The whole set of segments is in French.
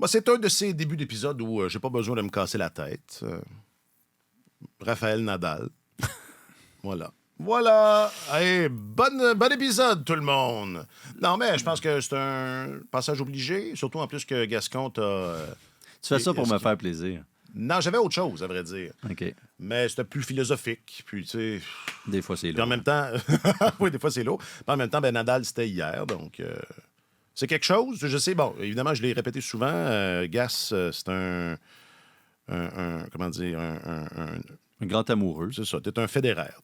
Bah, c'est un de ces débuts d'épisode où j'ai pas besoin de me casser la tête. Raphaël Nadal. Voilà. Voilà! Hey, bon épisode, tout le monde! Non, mais je pense que c'est un passage obligé, surtout en plus que Gascon t'a... Tu fais ça pour me faire plaisir. Non, j'avais autre chose, à vrai dire. OK. Mais c'était plus philosophique, puis tu sais... Des fois, c'est Puis lourd. en même temps... oui, des fois, c'est lourd. Puis en même temps, Nadal, c'était hier, donc... C'est quelque chose, je sais. Bon, évidemment, je l'ai répété souvent. Gas, c'est comment dire... Un grand amoureux. C'est ça, t'es un fédéraire.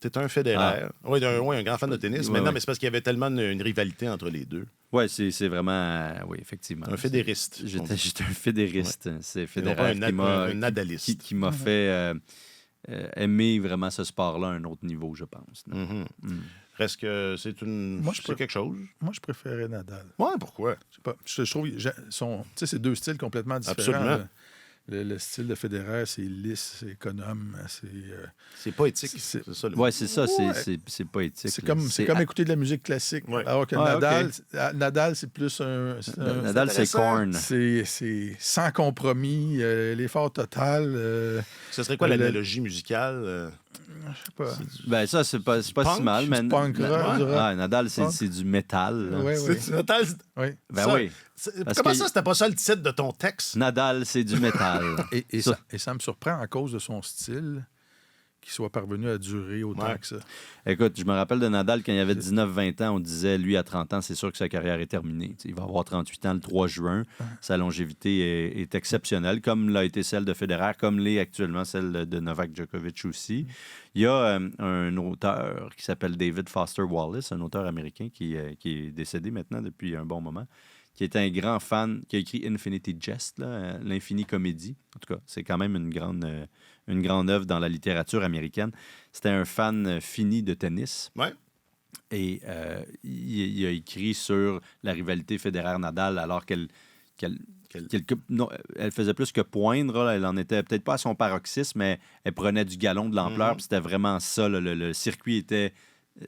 Oui, un grand fan de tennis. Ouais, Maintenant, ouais. mais c'est parce qu'il y avait tellement une rivalité entre les deux. Oui, c'est vraiment... oui, effectivement. Un fédériste. J'étais un fédériste. Ouais. C'est Et non Federer pas un nadaliste. qui m'a fait aimer vraiment ce sport-là à un autre niveau, je pense. Reste que c'est quelque chose. Moi, je préférais Nadal. Ouais, pourquoi? Je sais pas. Je trouve c'est deux styles complètement différents. Absolument. Là. Le style de Federer, c'est lisse, c'est économe, C'est poétique. C'est ça. Oui, c'est ça. Ouais. C'est poétique. C'est comme écouter de la musique classique. Ouais. Alors que Nadal, c'est plus un... Nadal, c'est corn. C'est sans compromis, l'effort total. Ce serait quoi l'analogie musicale? Je sais pas. Ben ça, c'est pas si mal. Mais punk rock, Nadal, c'est du métal. Là. Oui. Oui. Ben ça, oui. Comment ça, c'était pas ça le titre de ton texte? Nadal, c'est du métal. Et ça me surprend à cause de son style qu'il soit parvenu à durer autant que ça. Écoute, je me rappelle de Nadal, quand il avait 19-20 ans, on disait, lui, à 30 ans, c'est sûr que sa carrière est terminée. T'sais, il va avoir 38 ans le 3 juin. Sa longévité est exceptionnelle, comme l'a été celle de Federer, comme l'est actuellement celle de Novak Djokovic aussi. Il y a un auteur qui s'appelle David Foster Wallace, un auteur américain qui est décédé maintenant depuis un bon moment, qui est un grand fan, qui a écrit Infinity Jest, l'infini comédie. En tout cas, c'est quand même une grande œuvre dans la littérature américaine. C'était un fan fini de tennis. Ouais. Et il a écrit sur la rivalité Federer-Nadal alors qu'elle faisait plus que poindre. Là. Elle en était peut-être pas à son paroxysme, mais elle prenait du galon, de l'ampleur. Puis c'était vraiment ça. Là. Le circuit était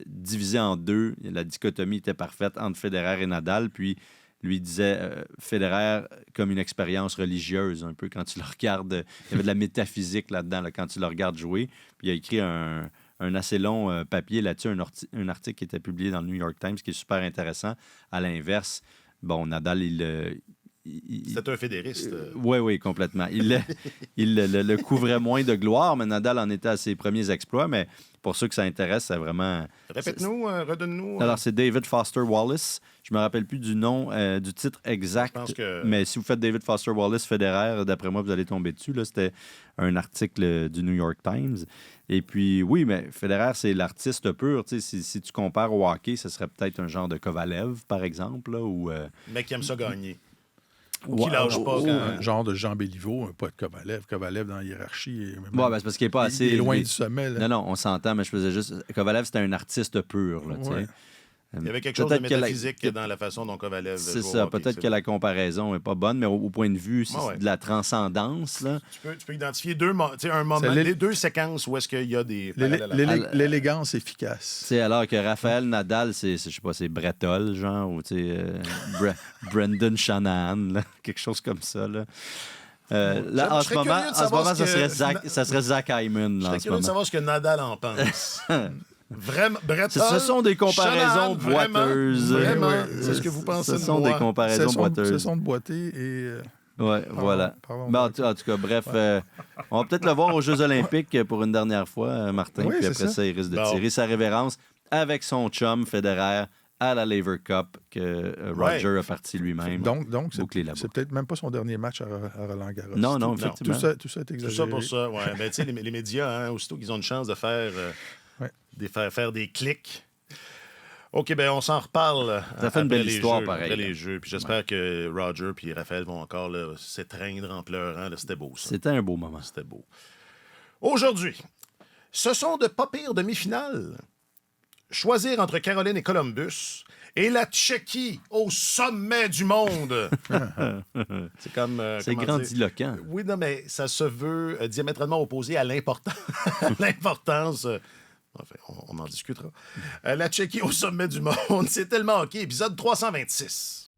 divisé en deux. La dichotomie était parfaite entre Federer et Nadal. Puis lui disait Federer comme une expérience religieuse, un peu, quand tu le regardes. Il y avait de la métaphysique là-dedans, là, quand tu le regardes jouer. Puis il a écrit un assez long papier là-dessus, un article qui était publié dans le New York Times, qui est super intéressant. À l'inverse, bon, Nadal, c'est un fédériste. Oui, complètement. Il le couvrait moins de gloire, mais Nadal en était à ses premiers exploits. Mais pour ceux que ça intéresse, c'est vraiment... Répète-nous, redonne-nous. Alors, c'est David Foster Wallace. Je me rappelle plus du nom, du titre exact. Mais si vous faites David Foster Wallace Federer, d'après moi, vous allez tomber dessus. Là. C'était un article du New York Times. Et puis, oui, mais Federer, c'est l'artiste pur. Si tu compares au hockey, ce serait peut-être un genre de Kovalev, par exemple. Là, ou, mec qui aime ça gagner. Ou qui lâche pas. Un genre de Jean Béliveau, pas de Kovalev. Kovalev dans la hiérarchie. C'est parce qu'il n'est pas assez... Il est loin du sommet. Là. Non, on s'entend, mais je faisais juste... Kovalev, c'était un artiste pur. Là, ouais. Il y avait quelque chose de métaphysique dans la façon dont Kovalev joue. C'est ça. Peut-être que la comparaison n'est pas bonne, mais au point de vue de la transcendance. Là. Tu peux identifier deux séquences où est-ce qu'il y a des... L'élégance efficace. Alors que Raphaël Nadal, je sais pas, c'est Bretol, genre, ou Brendan Shanahan, là, quelque chose comme ça. Là. Là, en ce moment, ça serait Zach Hyman. Je serais curieux de savoir ce que Nadal en pense. Vraiment, ce sont des comparaisons boiteuses. Vraiment, c'est ce que vous pensez de moi. Ce sont des comparaisons boiteuses. Ce sont de boiter et... voilà. En tout cas, bref, on va peut-être le voir aux Jeux olympiques pour une dernière fois, Martin. Oui, puis après ça, il risque de tirer sa révérence avec son chum Federer à la Laver Cup que Roger a parti lui-même. Donc c'est peut-être même pas son dernier match à Roland-Garros. Non, effectivement. Tout ça est exagéré. Tout ça pour ça, ouais. Ben, tu sais, les médias, aussitôt qu'ils ont une chance de faire des clics. OK, ben on s'en reparle. Ça fait une belle histoire, pareil. Après les jeux. Puis j'espère que Roger et Raphaël vont encore s'étreindre en pleurant. Là, c'était beau, ça. C'était un beau moment. C'était beau. Aujourd'hui, ce sont de pas pires demi-finales. Choisir entre Caroline et Columbus et la Tchéquie au sommet du monde. C'est comme... c'est grandiloquent. Oui, non, mais ça se veut diamétralement opposé à l'importance... Enfin, on en discutera. La Tchéquie au sommet du monde. C'est tellement OK. Épisode 326.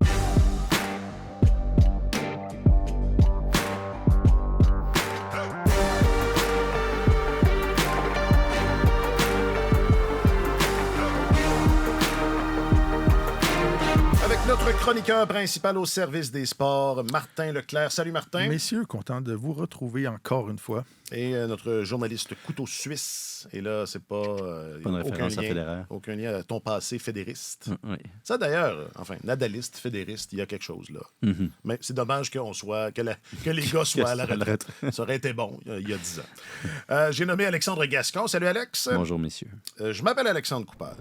chroniqueur principal au service des sports, Martin Leclerc. Salut Martin. Messieurs, content de vous retrouver encore une fois. Et notre journaliste couteau suisse. Et là, c'est pas une référence à Federer. Aucun lien à ton passé fédériste. Oui. Ça d'ailleurs, enfin, nadaliste, fédériste, il y a quelque chose là. Mm-hmm. Mais c'est dommage que les gars soient à la retraite. Ça aurait été bon il y a 10 ans. J'ai nommé Alexandre Gascon. Salut Alex. Bonjour messieurs. Je m'appelle Alexandre Coupal.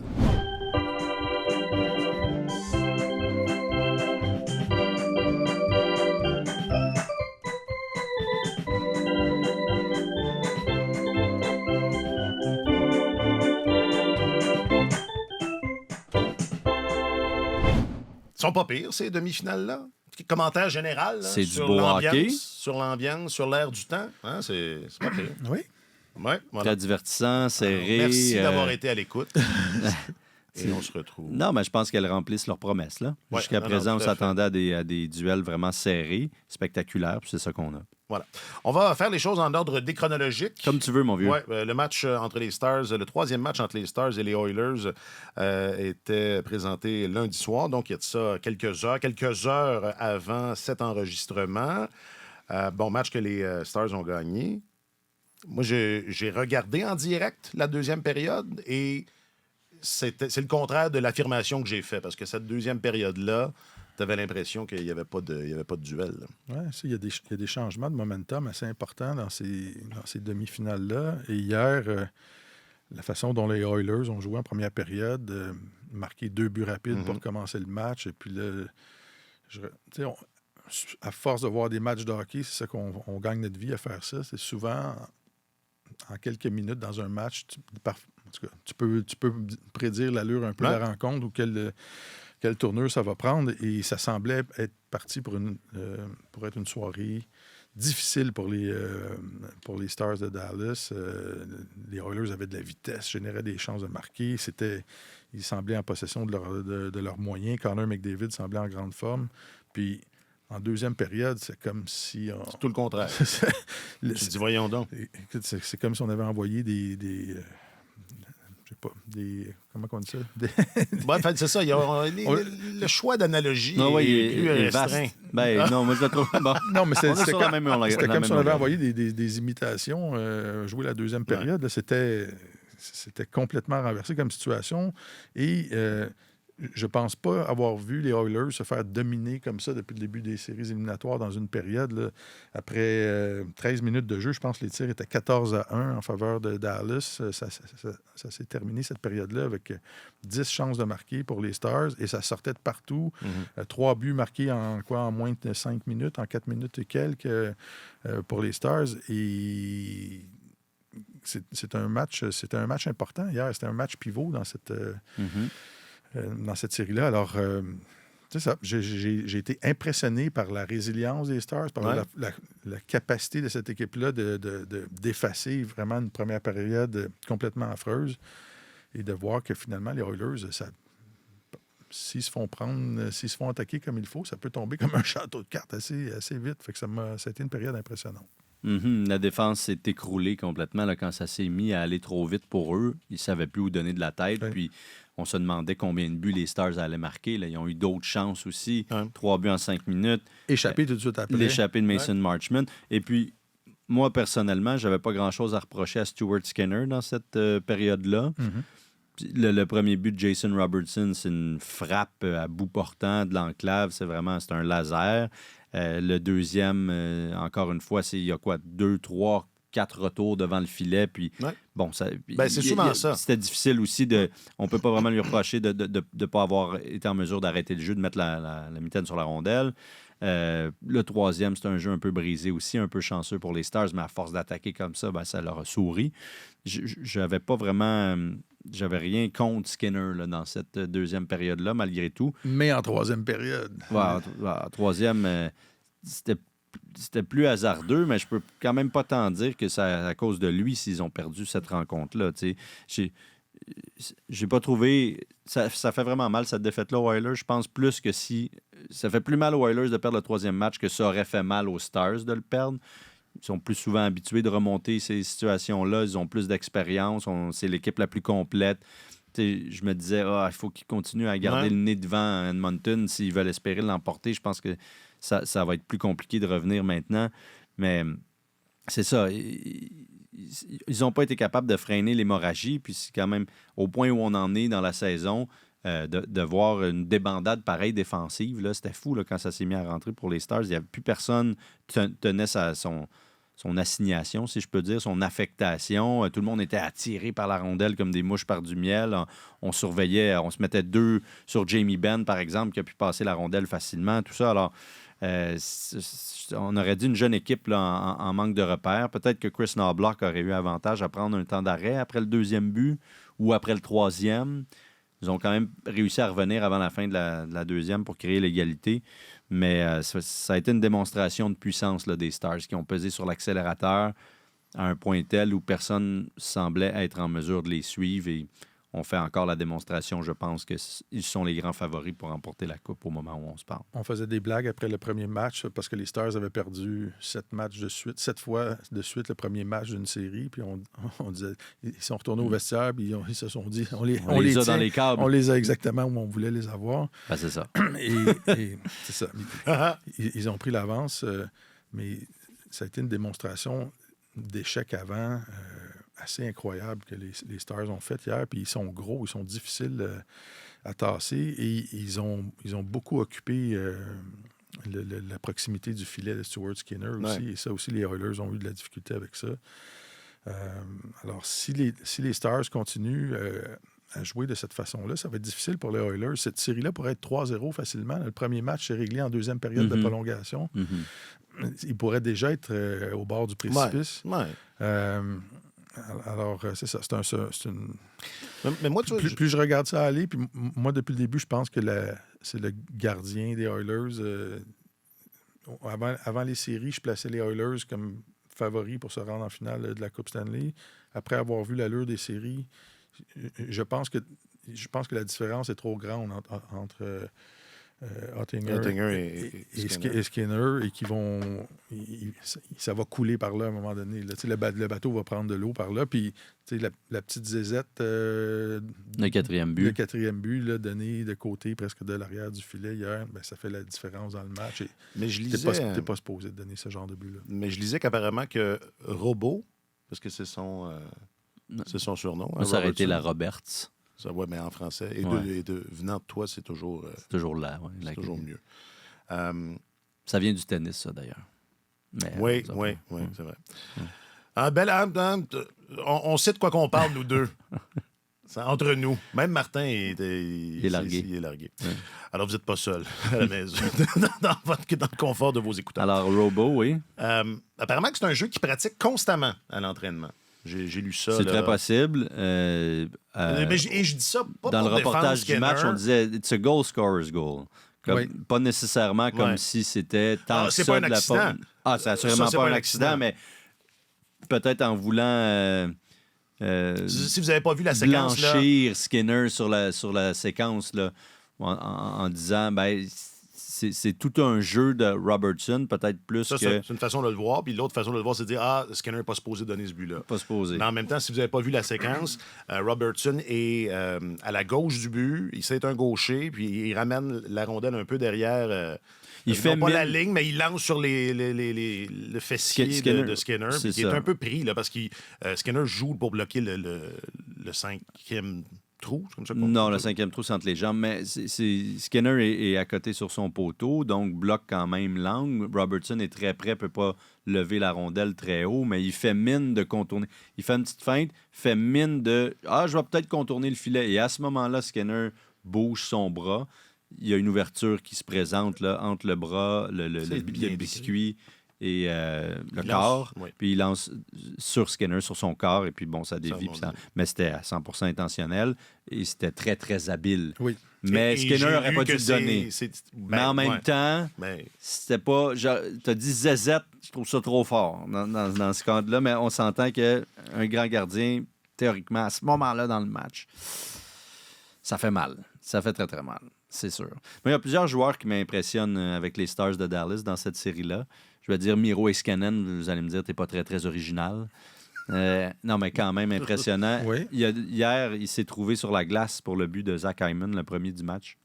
Ils sont pas pires, ces demi-finales-là. Commentaire général là, C'est sur du beau hockey. sur l'ambiance, sur l'air du temps. Hein, c'est pas pire. Oui. Ouais, voilà. Très divertissant, serré. Alors, merci d'avoir été à l'écoute. Et on se retrouve. Non, mais je pense qu'elles remplissent leurs promesses. Là. Ouais, Jusqu'à non, présent, non, on tout à s'attendait à des duels vraiment serrés, spectaculaires, puis c'est ça qu'on a. Voilà. On va faire les choses en ordre déchronologique. Comme tu veux, mon vieux. Ouais, le match entre les Stars, le troisième match entre les Stars et les Oilers était présenté lundi soir. Donc, il y a de ça quelques heures avant cet enregistrement. Bon match que les Stars ont gagné. Moi, j'ai regardé en direct la deuxième période et c'est le contraire de l'affirmation que j'ai faite parce que cette deuxième période-là, tu avais l'impression qu'il n'y avait pas de duel. Oui, il y a des changements de momentum assez importants dans ces demi-finales-là. Et hier, la façon dont les Oilers ont joué en première période, marqué 2 buts rapides pour commencer le match. Et puis là, à force de voir des matchs de hockey, c'est ça qu'on gagne notre vie à faire ça. C'est souvent, en quelques minutes dans un match, tu peux prédire l'allure un peu de la rencontre ou quelle tournure ça va prendre. Et ça semblait être parti pour être une soirée difficile pour les Stars de Dallas. Les Oilers avaient de la vitesse, généraient des chances de marquer. Ils semblaient en possession de leurs moyens. Connor McDavid semblait en grande forme. Puis, en deuxième période, c'est comme si... C'est tout le contraire. Tu dis, voyons donc. Écoute, c'est comme si on avait envoyé comment on dit ça? En fait, c'est ça. Le choix d'analogie est plus restreint. Non, moi, je le trouve... Bon. Non, mais c'était comme si on avait envoyé des imitations jouer la deuxième période. Là, c'était complètement renversé comme situation. Et je pense pas avoir vu les Oilers se faire dominer comme ça depuis le début des séries éliminatoires dans une période. Là. Après 13 minutes de jeu, je pense que les tirs étaient 14-1 en faveur de Dallas. Ça s'est terminé, cette période-là, avec 10 chances de marquer pour les Stars. Et ça sortait de partout. 3 buts marqués en moins de 5 minutes, en 4 minutes et quelques pour les Stars. Et... C'était un match important hier. C'était un match pivot dans cette série-là. Alors, c'est ça. J'ai été impressionné par la résilience des Stars, par la capacité de cette équipe-là d'effacer vraiment une première période complètement affreuse et de voir que finalement, les Oilers, s'ils se font attaquer comme il faut, ça peut tomber comme un château de cartes assez vite. Fait que ça a été une période impressionnante. La défense s'est écroulée complètement là, quand ça s'est mis à aller trop vite pour eux. Ils ne savaient plus où donner de la tête. Oui. Puis on se demandait combien de buts les Stars allaient marquer. Là, ils ont eu d'autres chances aussi. 3 buts en 5 minutes. Échappé tout de suite après. L'échappée de Mason Marchment. Et puis, moi, personnellement, je n'avais pas grand-chose à reprocher à Stuart Skinner dans cette période-là. Le premier but de Jason Robertson, c'est une frappe à bout portant de l'enclave. C'est un laser. Le deuxième, encore une fois, il y a 2, 3, 4 retours devant le filet. Puis, bon, c'est souvent ça. C'était difficile aussi on ne peut pas vraiment lui reprocher de ne pas avoir été en mesure d'arrêter le jeu, de mettre la mitaine sur la rondelle. Le troisième, c'est un jeu un peu brisé aussi, un peu chanceux pour les Stars, mais à force d'attaquer comme ça, ça leur a souri. J'avais pas vraiment... J'avais rien contre Skinner là, dans cette deuxième période-là, malgré tout. Mais en troisième période. En troisième, c'était plus hasardeux, mais je peux quand même pas t'en dire que c'est à cause de lui s'ils ont perdu cette rencontre-là. J'ai pas trouvé... Ça fait vraiment mal, cette défaite-là aux Oilers. Je pense plus que si... Ça fait plus mal aux Oilers de perdre le troisième match que ça aurait fait mal aux Stars de le perdre. Ils sont plus souvent habitués de remonter ces situations-là. Ils ont plus d'expérience. C'est l'équipe la plus complète. je me disais, il faut qu'ils continuent à garder le nez devant Edmonton s'ils veulent espérer l'emporter. Je pense que ça va être plus compliqué de revenir maintenant. Mais c'est ça. Ils n'ont pas été capables de freiner l'hémorragie. Puis c'est quand même au point où on en est dans la saison, de voir une débandade pareille défensive. Là, c'était fou là, quand ça s'est mis à rentrer pour les Stars. Il n'y avait plus personne qui tenait son assignation, si je peux dire, son affectation. Tout le monde était attiré par la rondelle comme des mouches par du miel. On surveillait, on se mettait 2 sur Jamie Benn, par exemple, qui a pu passer la rondelle facilement, tout ça. Alors, on aurait dit une jeune équipe là, en manque de repères. Peut-être que Chris Knoblauch aurait eu avantage à prendre un temps d'arrêt après le 2e but ou après le 3e. Ils ont quand même réussi à revenir avant la fin de la 2e pour créer l'égalité. Mais ça a été une démonstration de puissance là, des Stars qui ont pesé sur l'accélérateur à un point tel où personne semblait être en mesure de les suivre. Et on fait encore la démonstration, je pense, qu'ils sont les grands favoris pour remporter la Coupe au moment où on se parle. On faisait des blagues après le premier match parce que les Stars avaient perdu 7 fois de suite le premier match d'une série. Puis on disait, ils sont retournés au vestiaire, puis ils se sont dit, on les a tient, dans les câbles. On les a exactement où on voulait les avoir. Ben, c'est ça. et c'est ça. Ils ont pris l'avance, mais ça a été une démonstration d'échec avant. Assez incroyable que les Stars ont fait hier. Puis ils sont gros, ils sont difficiles à tasser et ils ont beaucoup occupé la proximité du filet de Stuart Skinner aussi. Et ça aussi, les Oilers ont eu de la difficulté avec ça. Alors, si les Stars continuent à jouer de cette façon-là, ça va être difficile pour les Oilers. Cette série-là pourrait être 3-0 facilement. Le premier match s'est réglé en 2e période de prolongation. Il pourrait déjà être au bord du précipice. Alors, c'est ça. C'est une... Mais moi, plus je regarde ça aller, puis moi, depuis le début, je pense que c'est le gardien des Oilers. Avant les séries, je plaçais les Oilers comme favoris pour se rendre en finale de la Coupe Stanley. Après avoir vu l'allure des séries, je pense que la différence est trop grande entre Oettinger et Skinner et qui vont... ça va couler par là à un moment donné. Là. Le bateau va prendre de l'eau par là. Puis la petite zézette... le 4e but. Le 4e but, là, donné de côté, presque de l'arrière du filet hier, ben, ça fait la différence dans le match. Mais je lisais... T'es pas supposé de donner ce genre de but-là. Mais je lisais qu'apparemment que Robot, parce que c'est son surnom... Moi, ça aurait été la Roberts. Ça, ouais, mais en français. Et venant de toi, c'est toujours... c'est toujours là, oui. C'est toujours mieux. Ça vient du tennis, ça, d'ailleurs. Oui, c'est vrai. On sait de quoi qu'on parle, nous deux. C'est entre nous. Même Martin il est largué. Il est largué. Oui. Alors, vous n'êtes pas seul à la maison, dans le confort de vos écouteurs. Alors, Robo, oui. Apparemment que c'est un jeu qui pratique constamment à l'entraînement. J'ai lu ça. C'est très possible. Et je dis ça pas dans pour le reportage du match, on disait « It's a goal scorer's goal ». Pas nécessairement comme si c'était tant c'est ça pas un accident. C'est assurément pas un accident, mais peut-être en voulant... si vous n'avez pas vu la séquence... Blanchir Skinner sur la séquence, là, en disant... C'est tout un jeu de Robertson, peut-être plus que... C'est une façon de le voir. Puis l'autre façon de le voir, c'est de dire « Skinner n'est pas supposé donner ce but-là. » Pas supposé. Mais en même temps, si vous n'avez pas vu la séquence, Robertson est à la gauche du but. C'est un gaucher, puis il ramène la rondelle un peu derrière... il fait pas la ligne, mais il lance sur le fessier de Skinner, qui est un peu pris, là, parce que Skinner joue pour bloquer le 5e... trou, comme ça non, le 5e trou, c'est entre les jambes, mais Skinner est à côté sur son poteau, donc bloque quand même l'angle. Robertson est très près, peut pas lever la rondelle très haut, mais il fait mine de contourner. Il fait une petite feinte, fait mine de « Ah, je vais peut-être contourner le filet ». Et à ce moment-là, Skinner bouge son bras. Il y a une ouverture qui se présente là, entre le bras, le biscuit et le corps. Oui. Puis il lance sur Skinner, sur son corps, et puis bon, ça dévie. Mais c'était à 100% intentionnel et c'était très, très habile. Oui. Mais Skinner n'aurait pas dû le donner. Mais en même temps, c'était pas... T'as dit zézette, je trouve ça trop fort dans ce cadre-là, mais on s'entend qu'un grand gardien, théoriquement, à ce moment-là dans le match, ça fait mal. Ça fait très, très mal, c'est sûr. Mais il y a plusieurs joueurs qui m'impressionnent avec les Stars de Dallas dans cette série-là. Je vais dire Miro Heiskanen, vous allez me dire, t'es pas très, très original. Non, mais quand même impressionnant. Oui. Hier, il s'est trouvé sur la glace pour le but de Zach Hyman, le premier du match.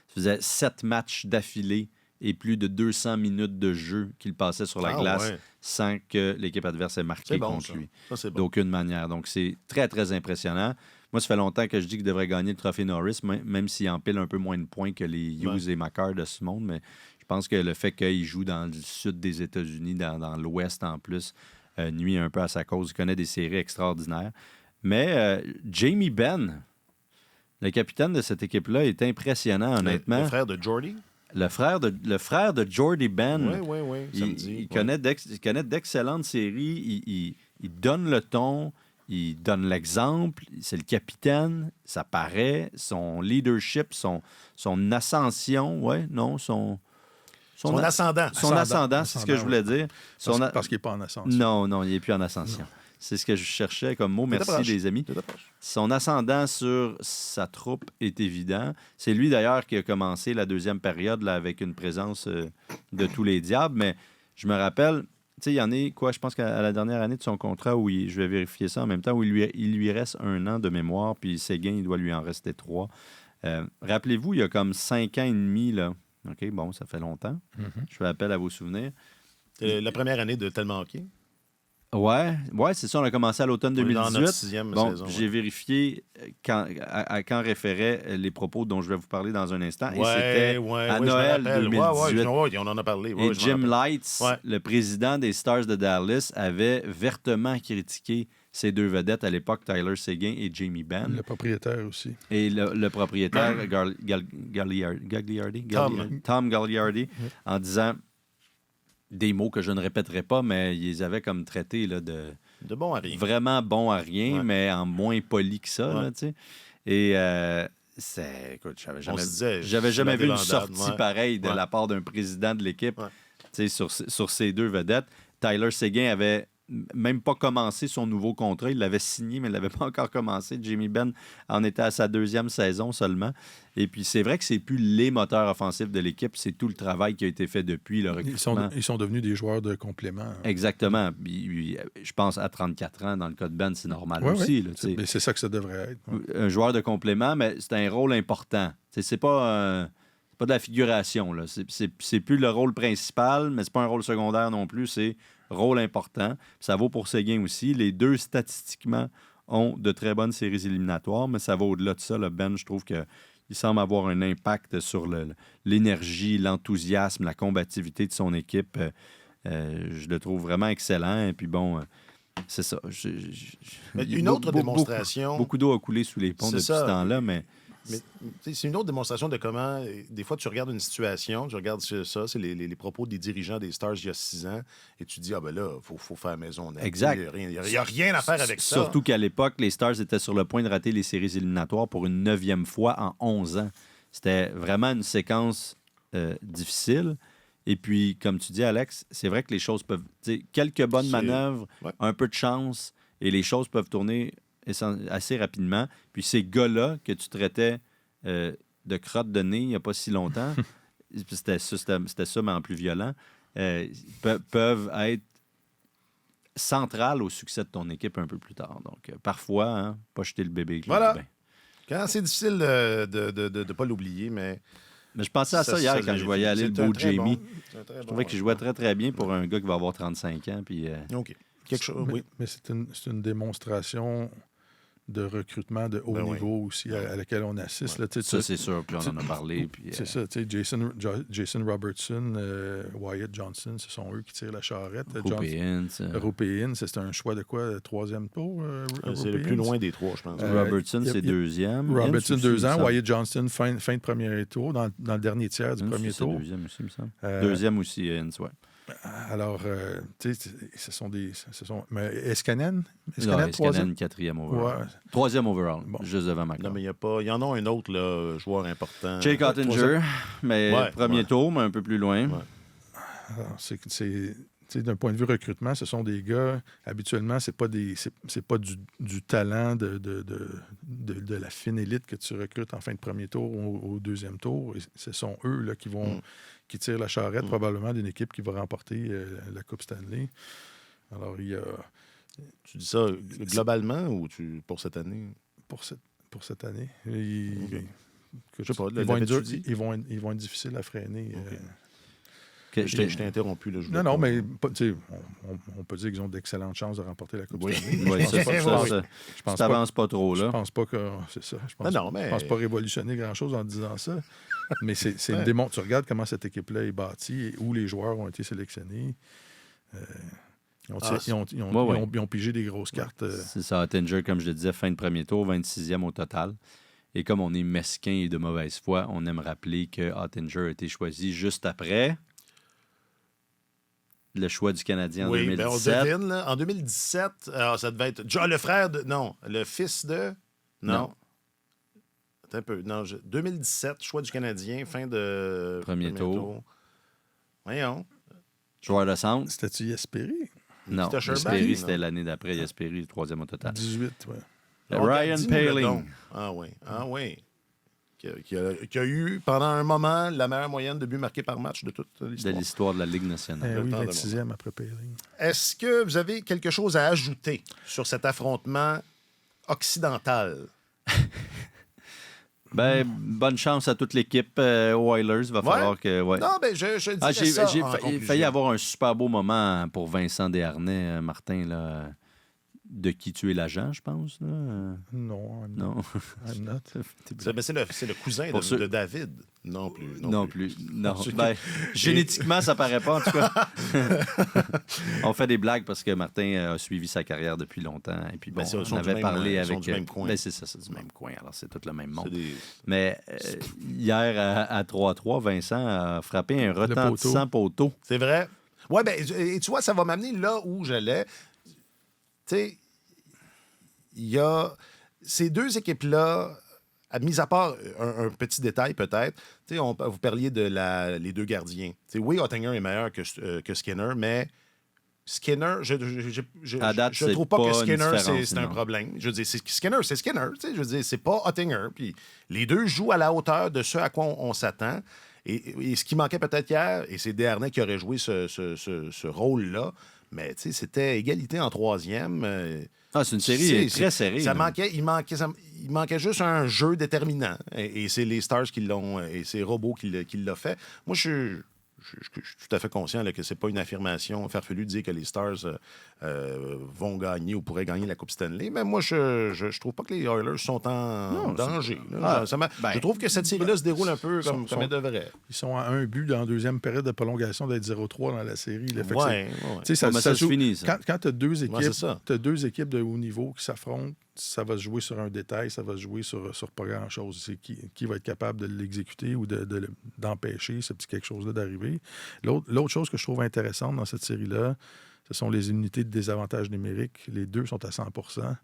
Il faisait 7 matchs d'affilée et plus de 200 minutes de jeu qu'il passait sur la glace sans que l'équipe adverse ait marqué contre lui. Ça, c'est bon. D'aucune manière. Donc, c'est très, très impressionnant. Moi, ça fait longtemps que je dis qu'il devrait gagner le trophée Norris, même s'il empile un peu moins de points que les Hughes et McCarr de ce monde. Mais je pense que le fait qu'il joue dans le sud des États-Unis, dans l'ouest en plus, nuit un peu à sa cause. Il connaît des séries extraordinaires. Mais Jamie Benn, le capitaine de cette équipe-là, est impressionnant, honnêtement. Le frère de Jordy? Le frère de Jordy Benn. Oui, ça me dit. Il connaît d'excellentes séries. Il donne le ton, il donne l'exemple. C'est le capitaine, ça paraît. Son leadership, son ascension, son ascendant. Son ascendant, c'est ce que je voulais dire. Parce qu'il n'est pas en ascension. Non, il n'est plus en ascension. Non. C'est ce que je cherchais comme mot. Merci, proche. les amis. Son ascendant sur sa troupe est évident. C'est lui, d'ailleurs, qui a commencé la deuxième période là, avec une présence de tous les diables. Mais je me rappelle, tu sais, il y en a, je pense qu'à la dernière année de son contrat, je vais vérifier ça en même temps, où il lui reste 1 an de mémoire, puis Seguin, il doit lui en rester 3. Rappelez-vous, il y a comme 5 ans et demi, là. OK, bon, ça fait longtemps. Je fais appel à vos souvenirs. La première année de Tellement Hockey. Ouais, c'est ça. On a commencé à l'automne 2018. Dans notre 6e saison. J'ai vérifié à quand référaient les propos dont je vais vous parler dans un instant. Et c'était à Noël 2018. On en a parlé. Et Jim Lights, le président des Stars de Dallas, avait vertement critiqué ces deux vedettes à l'époque, Tyler Seguin et Jamie Benn. Le propriétaire aussi. Et le propriétaire, Tom Gagliardi, en disant des mots que je ne répéterai pas, mais ils les avaient comme traités là, de bon à rien. Vraiment bon à rien, mais en moins poli que ça. Là, et écoute, j'avais jamais vu une sortie pareille de la part d'un président de l'équipe sur ces deux vedettes. Tyler Seguin avait même pas commencé son nouveau contrat. Il l'avait signé, mais il l'avait pas encore commencé. Jamie Benn en était à sa 2e saison seulement. Et puis, c'est vrai que c'est plus les moteurs offensifs de l'équipe, c'est tout le travail qui a été fait depuis le recrutement. Ils sont devenus des joueurs de complément. Exactement. Je pense à 34 ans, dans le cas de Ben, c'est normal aussi. Là, c'est ça que ça devrait être. Un joueur de complément, mais c'est un rôle important. C'est pas de la figuration. Là. C'est plus le rôle principal, mais c'est pas un rôle secondaire non plus. C'est rôle important. Ça vaut pour Seguin aussi. Les deux, statistiquement, ont de très bonnes séries éliminatoires, mais ça va au-delà de ça. Le Ben, je trouve qu'il semble avoir un impact sur l'énergie, l'enthousiasme, la combativité de son équipe. Je le trouve vraiment excellent. Et puis bon, c'est ça. Une autre démonstration... Beaucoup d'eau a coulé sous les ponts depuis ce temps-là, mais c'est une autre démonstration de comment, des fois, tu regardes une situation, tu regardes ça, c'est les propos des dirigeants des Stars il y a 6 ans, et tu dis, là, il faut faire maison nette. Exact. Il n'y a rien à faire avec ça. Surtout qu'à l'époque, les Stars étaient sur le point de rater les séries éliminatoires pour une 9e fois en 11 ans. C'était vraiment une séquence difficile. Et puis, comme tu dis, Alex, c'est vrai que les choses peuvent... Quelques bonnes manœuvres, un peu de chance, et les choses peuvent tourner assez rapidement. Puis ces gars-là que tu traitais de crotte de nez il n'y a pas si longtemps, c'était ça, mais en plus violent, peuvent être centrales au succès de ton équipe un peu plus tard. Donc, parfois, pas jeter le bébé avec le bain. Quand c'est difficile de ne pas l'oublier, mais je pensais à ça hier quand je voyais aller le beau Jamie. Je trouvais qu'il jouait très, très bien pour un gars qui va avoir 35 ans. Puis, OK. Quelque chose, mais c'est une démonstration de recrutement de haut niveau aussi à laquelle on assiste. Là, ça, c'est sûr. Puis on en a parlé. C'est ça. Jason Robertson, Wyatt Johnson, ce sont eux qui tirent la charrette. Européen, c'est un choix de quoi? 3e tour? C'est le plus loin des 3, je pense. Robertson, c'est 2e. Robertson, 2 ans. Wyatt Johnson, fin de premier tour, dans le dernier tiers du premier tour. 2e aussi, il me semble. 2e aussi, Ince, ouais. Alors, tu sais, ce sont des... Mais Escanen? Escanen, 4e overall. 3e overall, juste devant McCall. Non, mais il y en a un autre là, joueur important. Jake Ottinger, mais premier tour, mais un peu plus loin. Alors, d'un point de vue recrutement, ce sont des gars, habituellement, c'est pas du talent de la fine élite que tu recrutes en fin de premier tour ou au 2e tour. Et ce sont eux là, qui tirent la charrette probablement d'une équipe qui va remporter la Coupe Stanley. Alors, il y a Tu dis ça globalement ou pour cette année? Pour cette année. Okay. Je sais pas. Ils vont être difficiles à freiner. Okay. Je t'ai interrompu. Là, non, mais on peut dire qu'ils ont d'excellentes chances de remporter la Coupe Stanley. Oui, je pense t'avances pas trop, là. Je pense pas que c'est ça. Je pense pas révolutionner grand-chose en disant ça. Mais c'est une démonstration. Tu regardes comment cette équipe-là est bâtie et où les joueurs ont été sélectionnés. Ils ont pigé des grosses cartes. C'est ça, Ottinger, comme je le disais, fin de premier tour, 26e au total. Et comme on est mesquin et de mauvaise foi, on aime rappeler que Ottinger a été choisi juste après le choix du Canadien en 2017. Ben on devine, là, en 2017, alors ça devait être le frère de... Non, le fils de... Non. Attends un peu. Non, 2017, choix du Canadien, fin de... Premier tour. Voyons. Joueur de centre. C'était-tu Jesperi? Non, Jesperi, c'était l'année d'après. Jesperi, le 3e au total. 18, oui. Ryan Poehling. Ah oui. Qui a eu, pendant un moment, la meilleure moyenne de buts marqués par match de toute l'histoire. De l'histoire de la Ligue nationale. Oui, 26e après Poehling. Est-ce que vous avez quelque chose à ajouter sur cet affrontement occidental? Bonne chance à toute l'équipe aux Oilers. Il va falloir que... Ouais. Non, je dirais ça. J'ai failli avoir un super beau moment pour Vincent Desharnais, Martin, là. De qui tu es l'agent, je pense. Là. Non. I'm not. C'est le cousin de David. Non plus. Non. Génétiquement, ça paraît pas, en tout cas. On fait des blagues parce que Martin a suivi sa carrière depuis longtemps. Et puis, on avait parlé avec... du même coin. C'est ça, c'est du même coin. Alors, c'est tout le même monde. Mais hier, à 3-3, Vincent a frappé un retentissant poteau. C'est vrai. Oui, et tu vois, ça va m'amener là où j'allais. Tu sais, il y a ces deux équipes-là, mis à part un petit détail peut-être, tu sais, vous parliez de les deux gardiens. Tu sais, oui, Ottinger est meilleur que Skinner, mais Skinner, je trouve pas que Skinner, c'est un problème. Je veux dire, Skinner, c'est Skinner. Tu sais, je veux dire, c'est pas Ottinger. Puis les deux jouent à la hauteur de ce à quoi on s'attend. Et ce qui manquait peut-être hier, et c'est Desharnais qui aurait joué ce rôle-là, mais tu sais, c'était égalité en troisième. C'est une série très serrée. Il manquait juste un jeu déterminant. Et c'est les Stars qui l'ont, et c'est Robbo qui l'a fait. Moi, je suis tout à fait conscient là, que c'est pas une affirmation farfelue de dire que les Stars vont gagner ou pourraient gagner la Coupe Stanley. Mais moi, je trouve pas que les Oilers sont en danger. Je trouve que cette série-là se déroule un peu comme elle devrait. Ils sont à un but dans la deuxième période de prolongation d'être 0-3 dans la série. Ça se finit, ça. Quand tu as deux équipes de haut niveau qui s'affrontent, ça va se jouer sur un détail, ça va se jouer sur pas grand-chose. C'est qui va être capable de l'exécuter ou d'empêcher ce petit quelque chose-là d'arriver. L'autre chose que je trouve intéressante dans cette série-là, ce sont les unités de désavantage numérique. Les deux sont à 100%.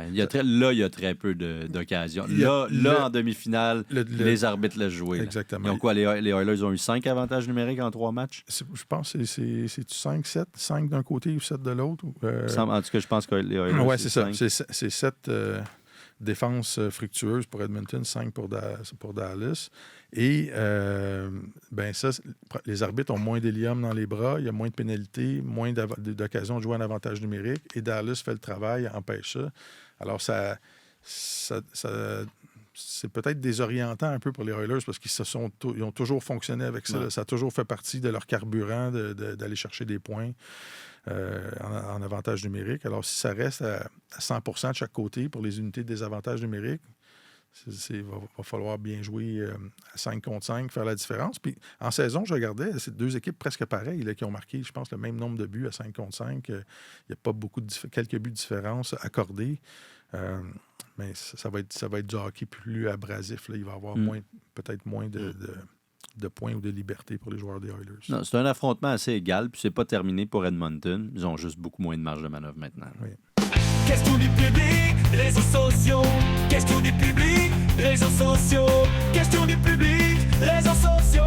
Il y a très peu d'occasions. En demi-finale, les arbitres laissent jouer. Exactement. Ils ont quoi? Les Oilers ont eu 5 avantages numériques en 3 matchs? Je pense que c'est 5, 7, 5 d'un côté ou 7 de l'autre. En tout cas, je pense que les Oilers, oui, c'est ça. C'est 7 défenses fructueuses pour Edmonton, 5 pour Dallas. Et les arbitres ont moins d'hélium dans les bras, il y a moins de pénalités, moins d'occasions de jouer en avantage numérique. Et Dallas fait le travail, empêche ça. Alors, ça c'est peut-être désorientant un peu pour les Oilers parce qu'ils ont toujours fonctionné avec ça. Ouais. Ça a toujours fait partie de leur carburant d'aller chercher des points en avantage numérique. Alors, si ça reste à 100% de chaque côté pour les unités de désavantage numérique, il va falloir bien jouer à 5 contre 5, faire la différence. Puis en saison, je regardais, c'est deux équipes presque pareilles là, qui ont marqué, je pense, le même nombre de buts à 5 contre 5. Il n'y a pas quelques buts de différence accordés. Mais ça va être du hockey plus abrasif. Là. Il va y avoir peut-être moins de points ou de liberté pour les joueurs des Oilers. Non, c'est un affrontement assez égal, puis c'est pas terminé pour Edmonton. Ils ont juste beaucoup moins de marge de manœuvre maintenant. Oui. Question du public, réseaux sociaux. Question du public, réseaux sociaux. Question du public, réseaux sociaux.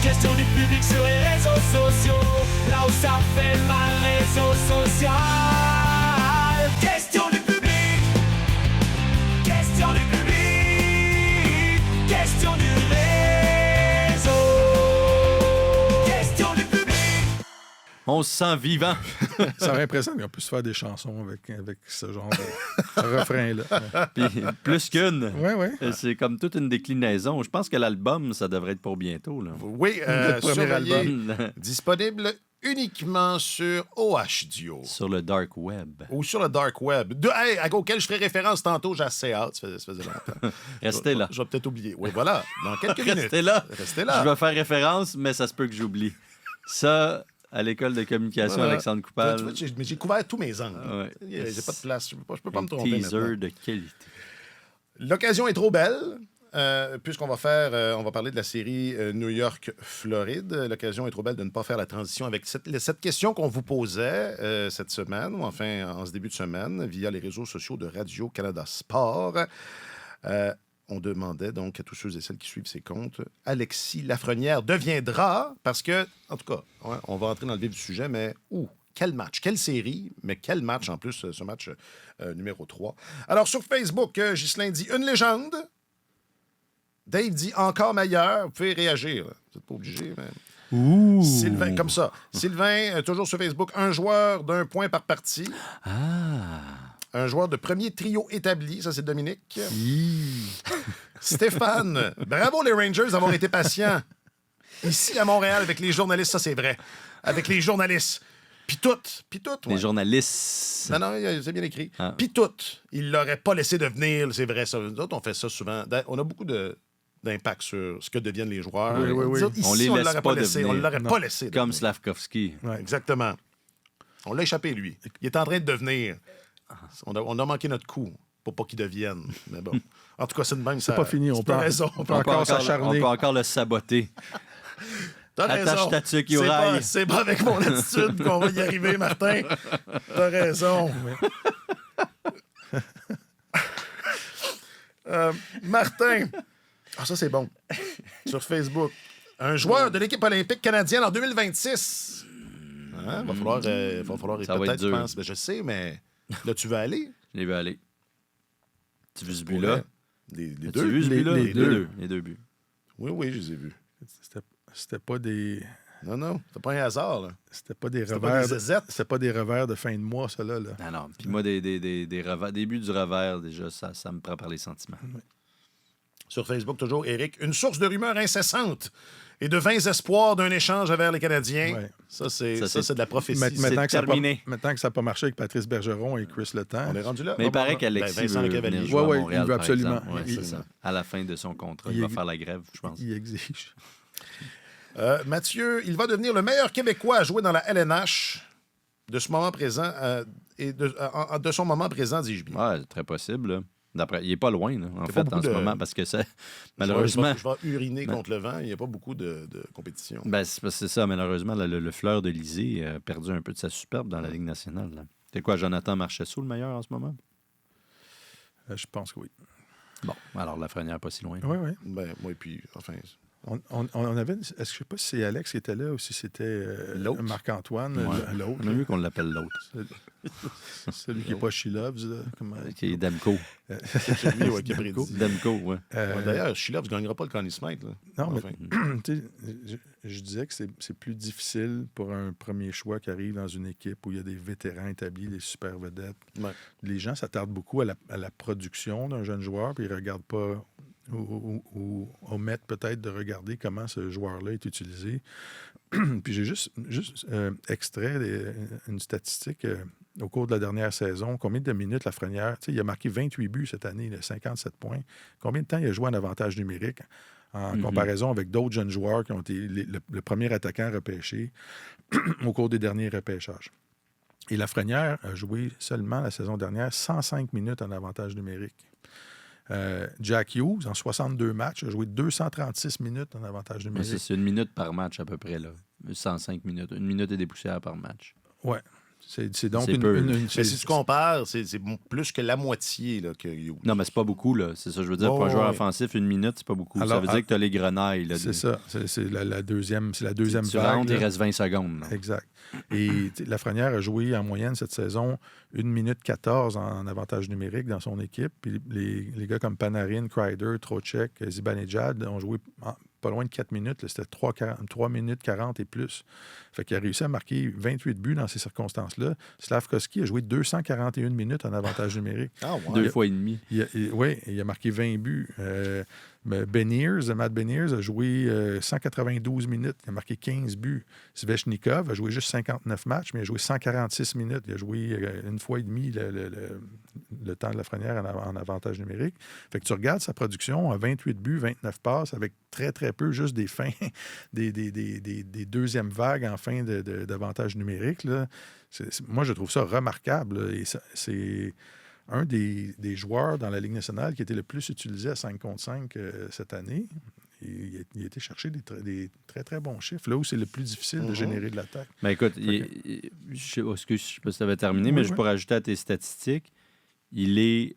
Question du public sur les réseaux sociaux. Là où ça fait mal, réseaux sociaux. Question du public. Question du public. Question du réseau. Question du public. On se sent vivant. Ça m'impressionne qu'on puisse faire des chansons avec ce genre de refrain-là. Puis plus qu'une. Oui, oui. C'est comme toute une déclinaison. Je pense que l'album, ça devrait être pour bientôt. Là. Oui, Le premier surveillez, album. disponible uniquement sur OH Duo Sur le dark web. ou sur le dark web, auquel je ferai référence tantôt. J'ai assez hâte, ça faisait longtemps. Restez là. Je vais peut-être oublier. Oui, voilà, dans quelques minutes. Restez là. Restez là. Je vais faire référence, mais ça se peut que j'oublie. Ça, à l'école de communication, Voilà. Alexandre Tu vois, Coupal. j'ai couvert tous mes angles. Ouais. J'ai pas de place. Je peux pas Un me tromper teaser maintenant. de qualité. L'occasion est trop belle. Puisqu'on va faire, on va parler de la série New York-Floride. L'occasion est trop belle de ne pas faire la transition avec cette question qu'on vous posait cette semaine, ou enfin en ce début de semaine, via les réseaux sociaux de Radio-Canada Sport. On demandait donc à tous ceux et celles qui suivent ces comptes, Alexis Lafrenière deviendra, parce que, en tout cas, ouais, on va entrer dans le vif du sujet, mais quel match, quelle série, mais quel match en plus, ce match numéro 3. Alors, sur Facebook, Ghislain dit « Une légende ». Dave dit encore meilleur. Vous pouvez réagir. Là. Vous n'êtes pas obligé, mais. Ouh. Sylvain, comme ça. Sylvain, toujours sur Facebook, un joueur d'1 point par partie. Ah. Un joueur de premier trio établi. Ça, c'est Dominique. Hi. Stéphane, bravo les Rangers d'avoir été patients. Ici, à Montréal, avec les journalistes, ça, c'est vrai. Avec les journalistes. Puis toutes. Les Ouais. journalistes. Non, c'est bien écrit. Ah. Puis toutes. Ils l'auraient pas laissé devenir, c'est vrai. Ça. Nous autres, on fait ça souvent. On a beaucoup d'impact sur ce que deviennent les joueurs. Oui, oui, oui. Nous autres, ici, On les on laisse l'aurait pas pas laissé. devenir. On l'aurait Non. pas laissé. Comme devenir. Slavkovski. Ouais. Exactement. On l'a échappé, lui. Il est en train de devenir. On a manqué notre coup pour pas qu'il devienne. Mais bon. En tout cas, c'est de même. C'est pas fini. On peut raison. on peut encore On s'acharner. peut encore le saboter. T'as Attache raison. ta tuque, C'est Uraille. c'est pas avec mon attitude qu'on va y arriver, Martin. T'as raison. Martin. Ah, ça, c'est bon. Sur Facebook. Un joueur de l'équipe olympique canadienne en 2026. Hein? Va falloir Ça va peut-être, être dur. je pense. Ben, je sais, mais là, tu veux aller? Je l'ai vu aller. Tu as vu ce Pour but-là? vrai? Les As-tu deux? vu ce but-là? les Les deux. deux. Les deux buts. Oui, je les ai vus. C'était pas des. Non, c'est pas un hasard, là. C'était pas des C'était pas revers. des zézettes. C'était pas des revers de fin de mois, ça là. Non. Puis moi, des buts du revers, déjà, ça me prend par les sentiments. Sur Facebook, toujours, Éric. Une source de rumeurs incessante et de vains espoirs d'un échange vers les Canadiens. Ouais. Ça, c'est c'est- de la prophétie. Maintenant que ça a pas- terminé. maintenant que ça n'a pas marché avec Patrice Bergeron et Chris Letang. On est rendu là. Mais il Bon, paraît bon, qu'Alexis ben, Vincent veut Lecavalier. venir jouer à Ouais, Montréal, il veut par absolument. exemple. Ouais, Il- c'est ça. À la fin de son contrat, il il va ex- faire la grève, je pense. Il exige. Mathieu, il va devenir le meilleur Québécois à jouer dans la LNH de ce moment présent et de son moment présent, dis-je bien. Ouais, c'est très possible. Là. D'après, il n'est pas loin, là, en pas fait, en beaucoup ce de- moment, parce que c'est malheureusement. Je vais uriner contre le vent. Il n'y a pas beaucoup de compétition. Ben, c'est ça, malheureusement, le fleur de l'Élysée a perdu un peu de sa superbe dans la Ligue nationale. là. C'est quoi, Jonathan Marchessault, le meilleur en ce moment? Je pense que oui. Bon, alors Lafrenière, pas si loin. Oui, oui. Ben, moi, et puis, enfin, On avait. Est-ce que je ne sais pas si c'est Alex qui était là ou si c'était L'autre. Marc-Antoine, Ouais. l'autre. On a mieux qu'on l'appelle l'autre, Celui qui n'est pas She Loves. Là, qui est Demko. c'est lui ouais, qui a prédit. Demko, ouais. Ouais, D'ailleurs, Sheila ne gagnera pas le Conn Smythe. Là. Non, mais Enfin, tu sais, je disais que c'est plus difficile pour un premier choix qui arrive dans une équipe où il y a des vétérans établis, des super vedettes. Ouais. Les gens s'attardent beaucoup à la production d'un jeune joueur, puis ils ne regardent pas ou omettent peut-être de regarder comment ce joueur-là est utilisé. Puis j'ai juste extrait une statistique au cours de la dernière saison. Combien de minutes Lafrenière? Il a marqué 28 buts cette année, 57 points. Combien de temps il a joué en avantage numérique en comparaison avec d'autres jeunes joueurs qui ont été le premier attaquant repêché au cours des derniers repêchages? Et Lafrenière a joué seulement la saison dernière 105 minutes en avantage numérique. Jack Hughes, en 62 matchs, a joué 236 minutes en avantage Mais numérique. c'est 1 minute par match à peu près, là. 105 minutes. 1 minute et des poussières par match. Ouais. C'est donc C'est peu. mais si tu compares, c'est plus que la moitié là, que Hughes. Non, mais c'est pas beaucoup, là. C'est ça, je veux dire. Oh, pour un joueur ouais. offensif, 1 minute, c'est pas beaucoup. Ça Alors, veut dire que tu as les grenailles, là. C'est ça. C'est la deuxième, c'est la deuxième Tu vague. rentres, il là. reste 20 secondes. là. Exact. Et Lafrenière a joué en moyenne cette saison 1 minute 14 en avantage numérique dans son équipe. Puis les gars comme Panarin, Kreider, Trocheck, Zibanejad ont joué pas loin de 4 minutes. Là, c'était 3 minutes 40 et plus. Fait qu'il a réussi à marquer 28 buts dans ces circonstances-là. Slavkovski a joué 241 minutes en avantage numérique. Ah, ouais. 2 fois et demi. Oui, il a marqué 20 buts. Matt Beniers a joué 192 minutes. Il a marqué 15 buts. Svechnikov a joué juste 59 matchs, mais il a joué 146 minutes. Il a joué une fois et demi le temps de Lafrenière en avantage numérique. Fait que tu regardes sa production à 28 buts, 29 passes, avec très, très peu, juste des fins, des deuxièmes vagues en fin d'avantage numérique. Là. Moi, je trouve ça remarquable. Là, et c'est un des joueurs dans la Ligue nationale qui était le plus utilisé à 5 contre 5 cette année. Il a été chercher des très, très bons chiffres, là où c'est le plus difficile de générer de l'attaque. Ben écoute, je ne sais pas si tu avais terminé, mais je pourrais ajouter à tes statistiques. Il est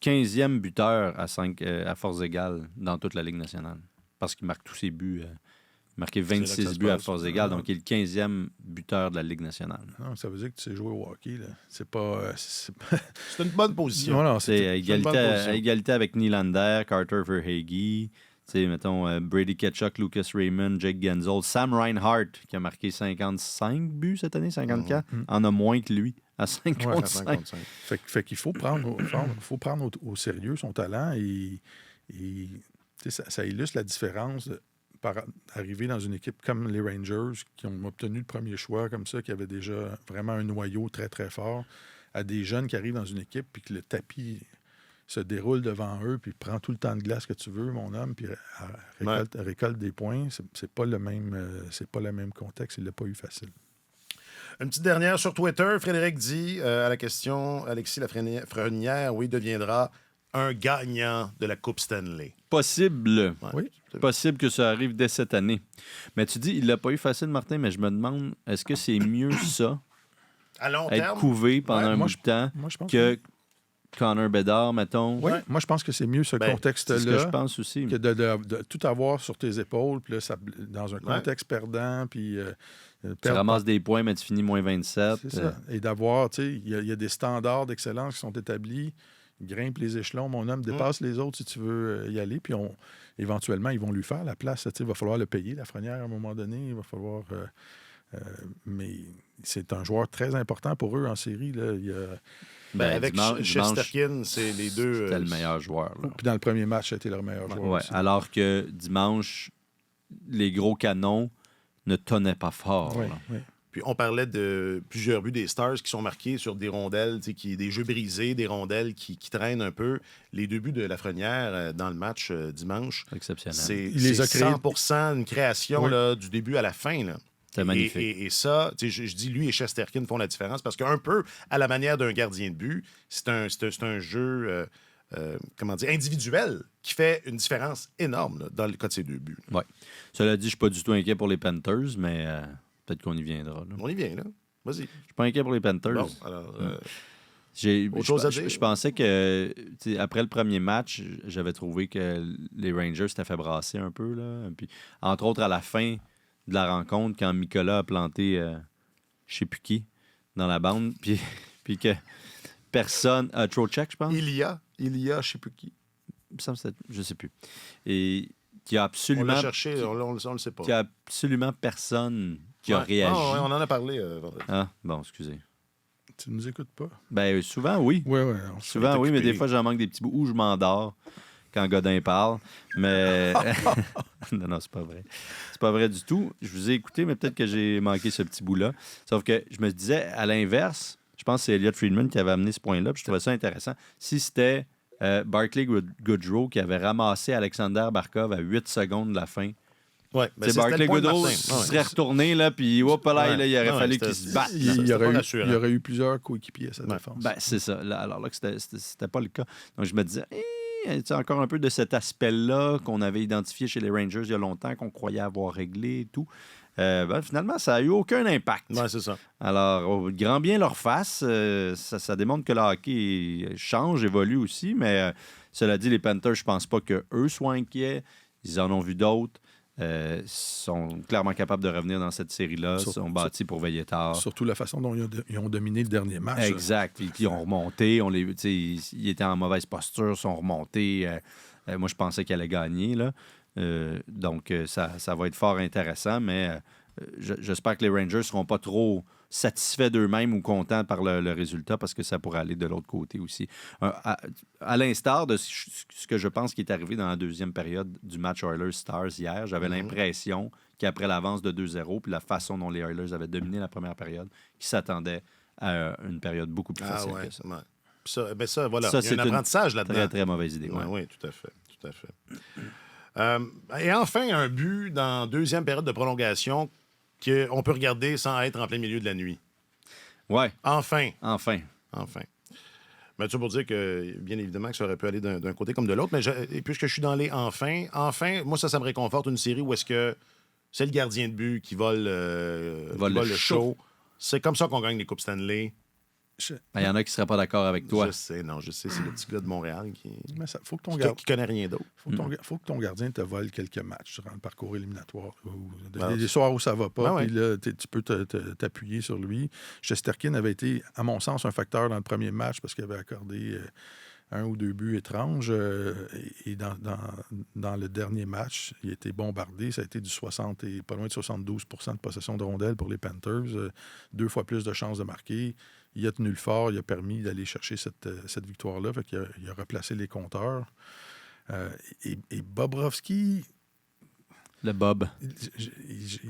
15e buteur à force égale dans toute la Ligue nationale. Parce qu'il marque tous ses buts. Il a marqué 26 buts à force égale, donc il est le 15e buteur de la Ligue nationale. Non, ça veut dire que tu sais jouer au hockey. Là. C'est pas... C'est une bonne position. Non, c'est à égalité avec Nylander, Carter Verhaeghe, mettons Brady Tkachuk, Lucas Raymond, Jake Gensel, Sam Reinhart, qui a marqué 55 buts cette année, 54, en a moins que lui, à 5 contre 5. Fait qu'il faut prendre au sérieux son talent et ça illustre la différence par arriver dans une équipe comme les Rangers, qui ont obtenu le premier choix comme ça, qui avait déjà vraiment un noyau très, très fort, à des jeunes qui arrivent dans une équipe puis que le tapis se déroule devant eux puis prend tout le temps de glace que tu veux, mon homme, puis récolte des points. C'est pas le même contexte. Il l'a pas eu facile. Une petite dernière sur Twitter. Frédéric dit à la question, Alexis Lafrenière, oui, deviendra un gagnant de la Coupe Stanley. Possible. Ouais. Oui. Possible que ça arrive dès cette année. Mais tu dis, il l'a pas eu facile, Martin, mais je me demande, est-ce que c'est mieux ça, à long être terme, couvé pendant un bout de temps, que Connor Bedard, mettons? Oui, moi, je pense que c'est mieux ce contexte-là. C'est ce que je pense aussi. Que de tout avoir sur tes épaules, puis là, dans un contexte perdant, puis... tu ramasses des points, mais tu finis moins 27. C'est ça. Et d'avoir, tu sais, il y a des standards d'excellence qui sont établis. Grimpe les échelons, mon homme, dépasse les autres si tu veux y aller. Puis éventuellement, ils vont lui faire la place. Il va falloir le payer, Lafrenière, à un moment donné. Il va falloir... mais c'est un joueur très important pour eux en série. Là. avec Shesterkin, c'est les deux... C'était le meilleur joueur. Là. Puis dans le premier match, c'était leur meilleur joueur aussi. Alors que dimanche, les gros canons ne tonnaient pas fort. Oui. Puis on parlait de plusieurs buts des Stars qui sont marqués sur des rondelles, des jeux brisés, des rondelles qui traînent un peu. Les 2 buts de Lafrenière dans le match dimanche, exceptionnel. C'est 100% une création là, du début à la fin. Là. C'est magnifique. Et ça, je dis lui et Shesterkin font la différence parce qu'un peu à la manière d'un gardien de but, c'est un jeu individuel qui fait une différence énorme là, dans le cas de ces 2 buts. Oui. Cela dit, je ne suis pas du tout inquiet pour les Panthers, mais peut-être qu'on y viendra. Là. On y vient, là. Vas-y. Je suis pas inquiet pour les Panthers. Bon, alors... Autre chose à dire? Je pensais que, après le premier match, j'avais trouvé que les Rangers s'étaient fait brasser un peu. Là. Puis, entre autres, à la fin de la rencontre, quand Mikola a planté je ne sais plus qui dans la bande, puis que personne... Trocheck, je pense? Il y a je ne sais plus qui. Je ne sais plus. Et qui a absolument... On l'a cherché, on le sait pas. Qui a absolument personne qui a réagi. On en a parlé vendredi. Ah, bon, excusez. Tu ne nous écoutes pas? Ben souvent, oui. Oui. Souvent, oui, mais des fois, j'en manque des petits bouts où je m'endors quand Godin parle. Mais... non, c'est pas vrai. C'est pas vrai du tout. Je vous ai écouté, mais peut-être que j'ai manqué ce petit bout-là. Sauf que je me disais, à l'inverse, je pense que c'est Elliot Friedman qui avait amené ce point-là, puis je trouvais ça intéressant. Si c'était Barclay Goodrow qui avait ramassé Alexander Barkov à 8 secondes de la fin... Oui, c'est Barclay Goodrow serait retourné, là, puis hop là, il aurait fallu qu'il se batte. Il y aurait eu plusieurs coéquipiers à sa défense. Ben, c'est ça. Là, alors là, c'était pas le cas. Donc, je me disais, encore un peu de cet aspect-là qu'on avait identifié chez les Rangers il y a longtemps, qu'on croyait avoir réglé et tout. Finalement, ça n'a eu aucun impact. Oui, c'est ça. Alors, au grand bien leur face, ça démontre que le hockey change, évolue aussi, mais cela dit, les Panthers, je pense pas qu'eux soient inquiets. Ils en ont vu d'autres. Sont clairement capables de revenir dans cette série-là. Ils sont bâtis pour veiller tard. Surtout la façon dont ils ont dominé le dernier match. Exact. Puis ils ont remonté. Ils étaient en mauvaise posture, ils sont remontés. Moi, je pensais qu'ils allaient gagner. Là. Donc, ça va être fort intéressant, mais j'espère que les Rangers ne seront pas trop satisfaits d'eux-mêmes ou contents par le résultat parce que ça pourrait aller de l'autre côté aussi. À l'instar de ce que je pense qui est arrivé dans la deuxième période du match Oilers-Stars hier, j'avais l'impression qu'après l'avance de 2-0 puis la façon dont les Oilers avaient dominé la première période, qu'ils s'attendaient à une période beaucoup plus facile que ça. Ouais. Ça, voilà, Ça, il y a un apprentissage là-dedans. Très, très mauvaise idée. Ouais. Oui, tout à fait. Et enfin, un but dans deuxième période de prolongation qu'on peut regarder sans être en plein milieu de la nuit. Ouais. Enfin. Mais tu pour dire que, bien évidemment, que ça aurait pu aller d'un côté comme de l'autre, mais et puisque je suis dans les enfin, moi, ça me réconforte une série où est-ce que c'est le gardien de but qui vole le show. C'est comme ça qu'on gagne les Coupes Stanley. Il y en a qui ne seraient pas d'accord avec toi. Je sais, c'est le petit gars de Montréal qui connaît rien d'autre. Faut que ton gardien te vole quelques matchs durant le parcours éliminatoire. Des soirs où ça va pas, puis là, tu peux t'appuyer sur lui. Shesterkin avait été, à mon sens, un facteur dans le premier match parce qu'il avait accordé 1 ou 2 buts étranges. Et dans le dernier match, il a été bombardé. Ça a été du 60 et pas loin de 72 % de possession de rondelles pour les Panthers. 2 fois plus de chances de marquer. Il a tenu le fort, il a permis d'aller chercher cette victoire-là. Fait qu'il a replacé les compteurs. Et Bobrovsky... Le Bob.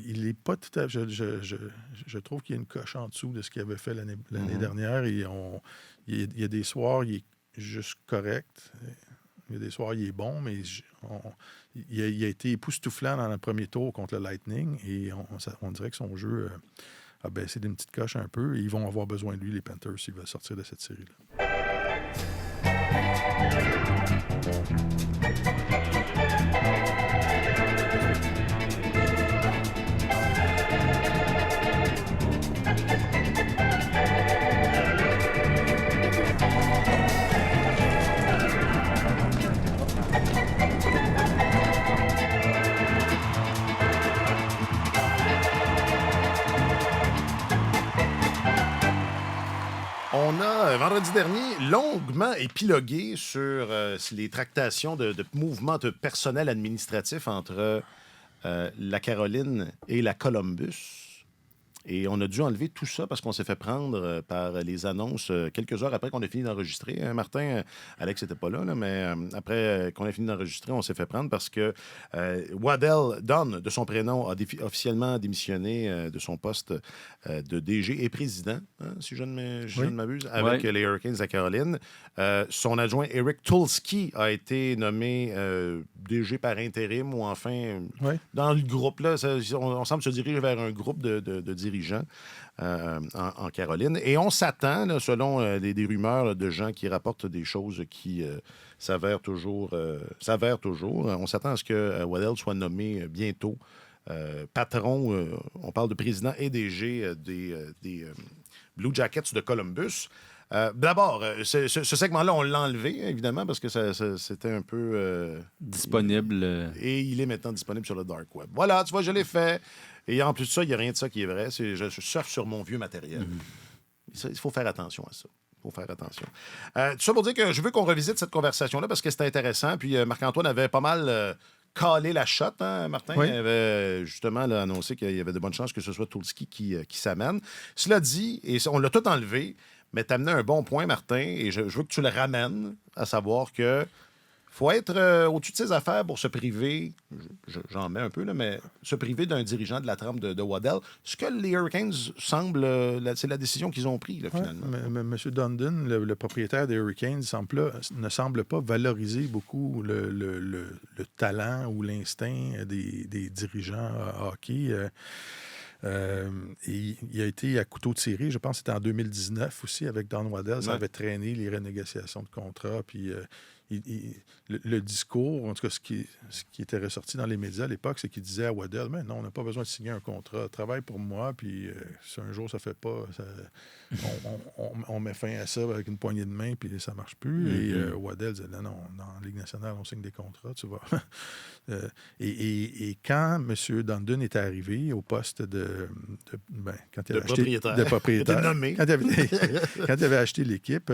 Il n'est pas tout à fait... Je trouve qu'il y a une coche en dessous de ce qu'il avait fait l'année dernière. Et il y a des soirs, il est juste correct. Il y a des soirs, il est bon, mais il a été époustouflant dans le premier tour contre le Lightning. Et on dirait que son jeu... a baissé d'une petite coche un peu. Et ils vont avoir besoin de lui, les Panthers, s'ils veulent sortir de cette série-là. On a, vendredi dernier, longuement épilogué sur les tractations de mouvements de personnel administratif entre la Caroline et la Columbus. Et on a dû enlever tout ça parce qu'on s'est fait prendre par les annonces quelques heures après qu'on a fini d'enregistrer. Martin, Alex n'était pas là, mais après qu'on a fini d'enregistrer, on s'est fait prendre parce que Waddell Dunn, de son prénom, a officiellement démissionné de son poste de DG et président, si je ne m'abuse, avec les Hurricanes de la Caroline. Son adjoint Eric Tulski a été nommé DG par intérim ou enfin dans le groupe. Là, on semble se diriger vers un groupe de dirigeants en Caroline. Et on s'attend, là, selon des rumeurs de gens qui rapportent des choses qui s'avèrent toujours. On s'attend à ce que Waddell soit nommé bientôt patron, on parle de président et DG des Blue Jackets de Columbus. D'abord, ce segment-là, on l'a enlevé, évidemment, parce que c'était un peu... disponible. Et il est maintenant disponible sur le Dark Web. Voilà, tu vois, je l'ai fait. Et en plus de ça, il n'y a rien de ça qui est vrai. Je surfe sur mon vieux matériel. Il faut faire attention à ça. Tout ça pour dire que je veux qu'on revisite cette conversation-là parce que c'était intéressant. Puis Marc-Antoine avait pas mal... calé la shot, hein, Martin? Oui. Il avait justement annoncé qu'il y avait de bonnes chances que ce soit Tulski qui s'amène. Cela dit, et on l'a tout enlevé, mais tu as amené un bon point, Martin, et je veux que tu le ramènes, à savoir que faut être au-dessus de ses affaires pour se priver, j'en mets un peu, là, mais se priver d'un dirigeant de la trempe de Waddell. Ce que les Hurricanes semblent, c'est la décision qu'ils ont prise, finalement. M. Dundon, le propriétaire des Hurricanes, ne semble pas valoriser beaucoup le talent ou l'instinct des dirigeants hockey. Et il a été à couteau tiré, je pense que c'était en 2019 aussi, avec Don Waddell. Ça avait traîné les renégociations de contrats, puis... le discours, en tout cas, ce qui était ressorti dans les médias à l'époque, c'est qu'il disait à Waddell, mais non, on n'a pas besoin de signer un contrat. Travaille pour moi, puis si un jour ça fait pas, on met fin à ça avec une poignée de main, puis ça marche plus. Et Waddell disait, non, dans la Ligue nationale, on signe des contrats, tu vois. Et quand M. Dundon est arrivé au poste quand il avait propriétaire. De propriétaire. Il était nommé. Quand il avait acheté l'équipe...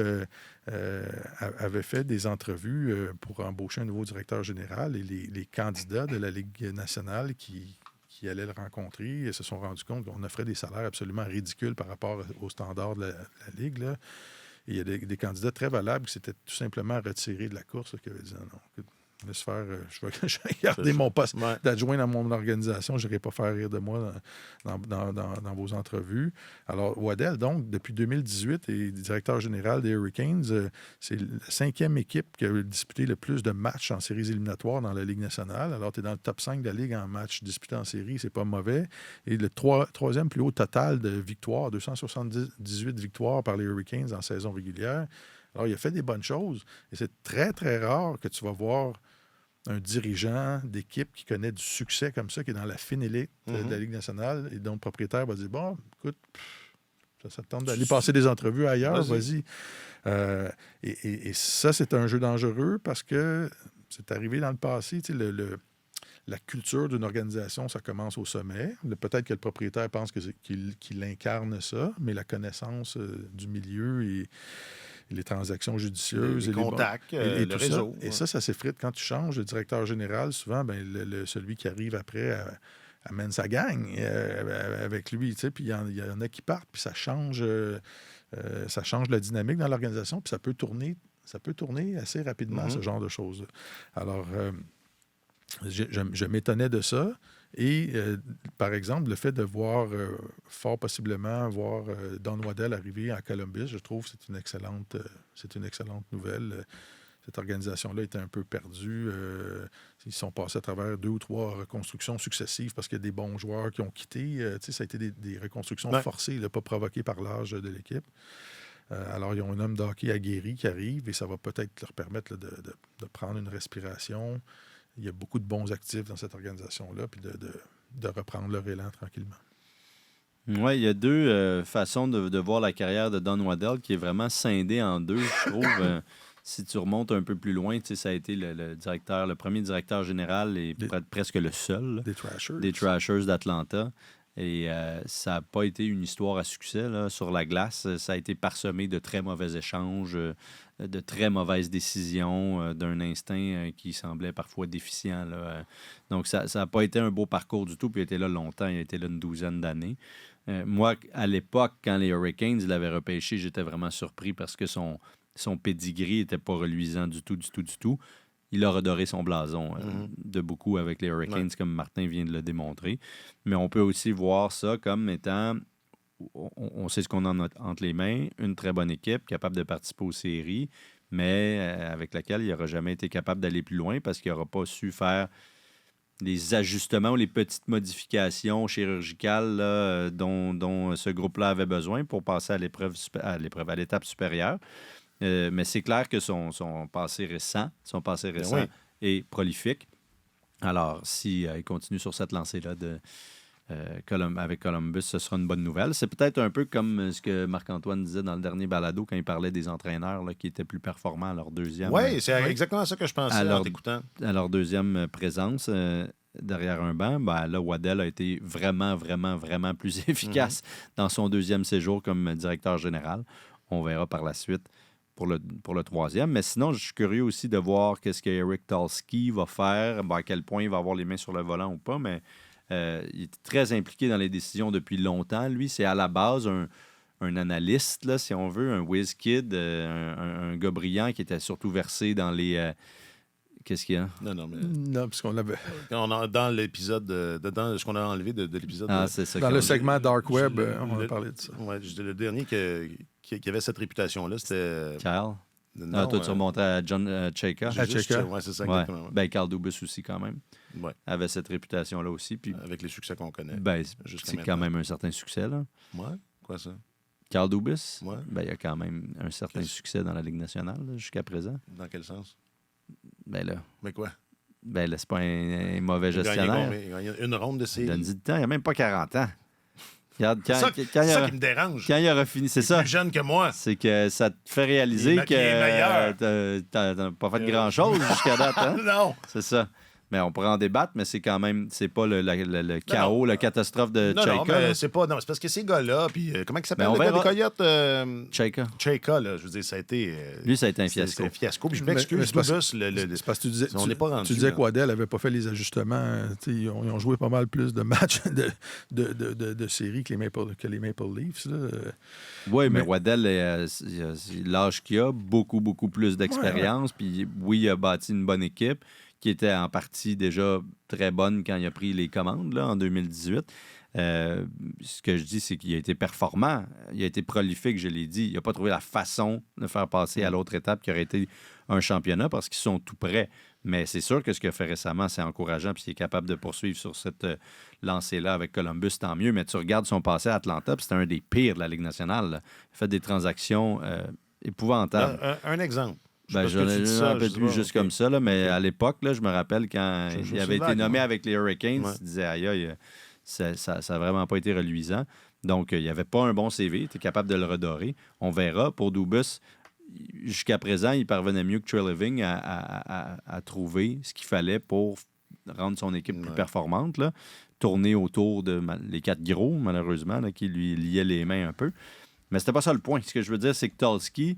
avait fait des entrevues pour embaucher un nouveau directeur général et les candidats de la Ligue nationale qui allaient le rencontrer se sont rendus compte qu'on offrait des salaires absolument ridicules par rapport aux standards de la Ligue. Là. Et il y a des candidats très valables qui s'étaient tout simplement retirés de la course, là, qui avaient dit non, laisse faire, je vais garder mon poste d'adjoint dans mon organisation, je n'irai pas faire rire de moi dans vos entrevues. Alors, Waddell, donc, depuis 2018, est directeur général des Hurricanes. C'est la 5e équipe qui a disputé le plus de matchs en séries éliminatoires dans la Ligue nationale. Alors, tu es dans le top 5 de la Ligue en matchs disputés en série, c'est pas mauvais. Et le troisième plus haut total de victoires, 278 victoires par les Hurricanes en saison régulière. Alors, il a fait des bonnes choses. Et c'est très, très rare que tu vas voir un dirigeant d'équipe qui connaît du succès comme ça, qui est dans la fine élite de la Ligue nationale, et dont le propriétaire va dire, bon, écoute, ça te tente d'aller passer des entrevues ailleurs, vas-y. Et ça, c'est un jeu dangereux parce que c'est arrivé dans le passé, tu sais, la culture d'une organisation, ça commence au sommet. Peut-être que le propriétaire pense qu'il incarne ça, mais la connaissance du milieu et les transactions judicieuses. Les contacts, et le réseau. Et ça s'effrite quand tu changes de directeur général. Souvent, celui qui arrive après amène sa gang avec lui. Tu sais, puis il y en a qui partent, puis ça change la dynamique dans l'organisation, puis ça peut tourner assez rapidement, ce genre de choses. Alors, je m'étonnais de ça. Et, par exemple, le fait de voir, fort possiblement, Don Waddell arriver à Columbus, je trouve que c'est une excellente nouvelle. Cette organisation-là était un peu perdue. Ils sont passés à travers 2 ou 3 reconstructions successives parce qu'il y a des bons joueurs qui ont quitté. Ça a été des reconstructions forcées, pas provoquées par l'âge de l'équipe. Alors, ils ont un homme de hockey aguerri qui arrive et ça va peut-être leur permettre de prendre une respiration. Il y a beaucoup de bons actifs dans cette organisation-là, puis de reprendre leur élan tranquillement. Oui, il y a 2 façons de voir la carrière de Don Waddell qui est vraiment scindée en 2, je trouve. Si tu remontes un peu plus loin, ça a été le premier directeur général et presque le seul des Thrashers d'Atlanta. Et ça n'a pas été une histoire à succès là, sur la glace. Ça a été parsemé de très mauvais échanges, de très mauvaises décisions, d'un instinct qui semblait parfois déficient. Là. Donc, ça n'a pas été un beau parcours du tout. Puis il était là longtemps. Il a été là une 12aine d'années. Moi, à l'époque, quand les Hurricanes l'avaient repêché, j'étais vraiment surpris parce que son pedigree n'était pas reluisant du tout. Il a redoré son blason de beaucoup avec les Hurricanes, comme Martin vient de le démontrer. Mais on peut aussi voir ça comme étant, on sait ce qu'on a entre les mains, une très bonne équipe capable de participer aux séries, mais avec laquelle il n'aura jamais été capable d'aller plus loin parce qu'il n'aura pas su faire les ajustements ou les petites modifications chirurgicales là, dont ce groupe-là avait besoin pour passer à l'étape supérieure. Mais c'est clair que son passé récent est prolifique. Alors, s'il continue sur cette lancée-là avec Columbus, ce sera une bonne nouvelle. C'est peut-être un peu comme ce que Marc-Antoine disait dans le dernier balado quand il parlait des entraîneurs là, qui étaient plus performants à leur deuxième... Oui, c'est exactement ça que je pensais en t'écoutant. À leur deuxième présence derrière un banc. Ben, là, Waddell a été vraiment, vraiment, vraiment plus efficace dans son deuxième séjour comme directeur général. On verra par la suite pour le troisième. Mais sinon, je suis curieux aussi de voir qu'est-ce que Eric Tulsky va faire, à quel point il va avoir les mains sur le volant ou pas, mais il est très impliqué dans les décisions depuis longtemps. Lui, c'est à la base un analyste, là, si on veut, un whiz kid, un gars brillant qui était surtout versé dans les... Qu'est-ce qu'il y a? Non, parce qu'on l'avait... Dans l'épisode, dans ce qu'on a enlevé de l'épisode... c'est ça. Dans le segment Dark Web, on a parlé de ça. Oui, le dernier qui avait cette réputation-là, c'était... Kyle? Non, toi, tu remontais à John Chayka. Oui, c'est ça, exactement. Ouais. Ben, Carl Dubas aussi, quand même. Ouais. Avait cette réputation-là aussi. Puis... Avec les succès qu'on connaît. Ben, c'est quand même un certain succès, là. Oui, quoi ça? Carl Dubas? Ouais. Ben, il y a quand même un certain succès dans la Ligue nationale, là, jusqu'à présent. Dans quel sens? Ben là... Mais quoi? Ben là, c'est pas un mauvais gestionnaire. Il gagne une ronde de série. Donne-y du temps, il n'y a même pas 40 ans. Regarde, c'est ça qui me dérange. Quand il aura fini, c'est ça. Plus jeune que moi. C'est que ça te fait réaliser que t'as pas fait grand-chose jusqu'à date. Hein? Non. C'est ça. Mais on pourrait en débattre, mais c'est quand même, c'est pas le chaos, la catastrophe de Non, Chaika. non, mais c'est pas. Non, c'est parce que ces gars-là, puis comment il s'appelle Mais on le gars verra. des Coyotes? Chaika. Chaika, là, je veux dire, ça a été. Lui, ça a été un c'est fiasco. un fiasco. Puis je Mais m'excuse, c'est parce- Dubus, C'est parce que tu disais, on n'est pas rendu, tu disais là. que Waddell n'avait pas fait les ajustements. Ils ont joué pas mal plus de matchs de séries que les Maple Leafs. Là. Oui, mais Mais- Waddell, l'âge qu'il a, beaucoup, beaucoup plus d'expérience. Puis oui, il a bâti une bonne équipe qui était en partie déjà très bonne quand il a pris les commandes là, en 2018. Ce que je dis, c'est qu'il a été performant. Il a été prolifique, je l'ai dit. Il n'a pas trouvé la façon de faire passer à l'autre étape qui aurait été un championnat parce qu'ils sont tout prêts. Mais c'est sûr que ce qu'il a fait récemment, c'est encourageant puis il est capable de poursuivre sur cette lancée-là avec Columbus, tant mieux. Mais tu regardes son passé à Atlanta, puis c'était un des pires de la Ligue nationale. Là. Il a fait des transactions épouvantables. Un exemple. Ben, Je sais pas ce que tu dis je ça, ne rappelle je sais plus pas, juste ok. comme ça, là, mais à l'époque, là, je me rappelle quand Je il avait suis été vague, nommé moi. avec les Hurricanes, Ouais. il disait aïe, aïe, ça n'a vraiment pas été reluisant. Donc, il n'y avait pas un bon CV, il était capable de le redorer. On verra. Pour Dubus, jusqu'à présent, il parvenait mieux que Treliving à trouver ce qu'il fallait pour rendre son équipe plus Ouais. performante, là. Tourner autour de les 4 gros, malheureusement, là, qui lui liaient les mains un peu. Mais c'était pas ça le point. Ce que je veux dire, c'est que Tulski,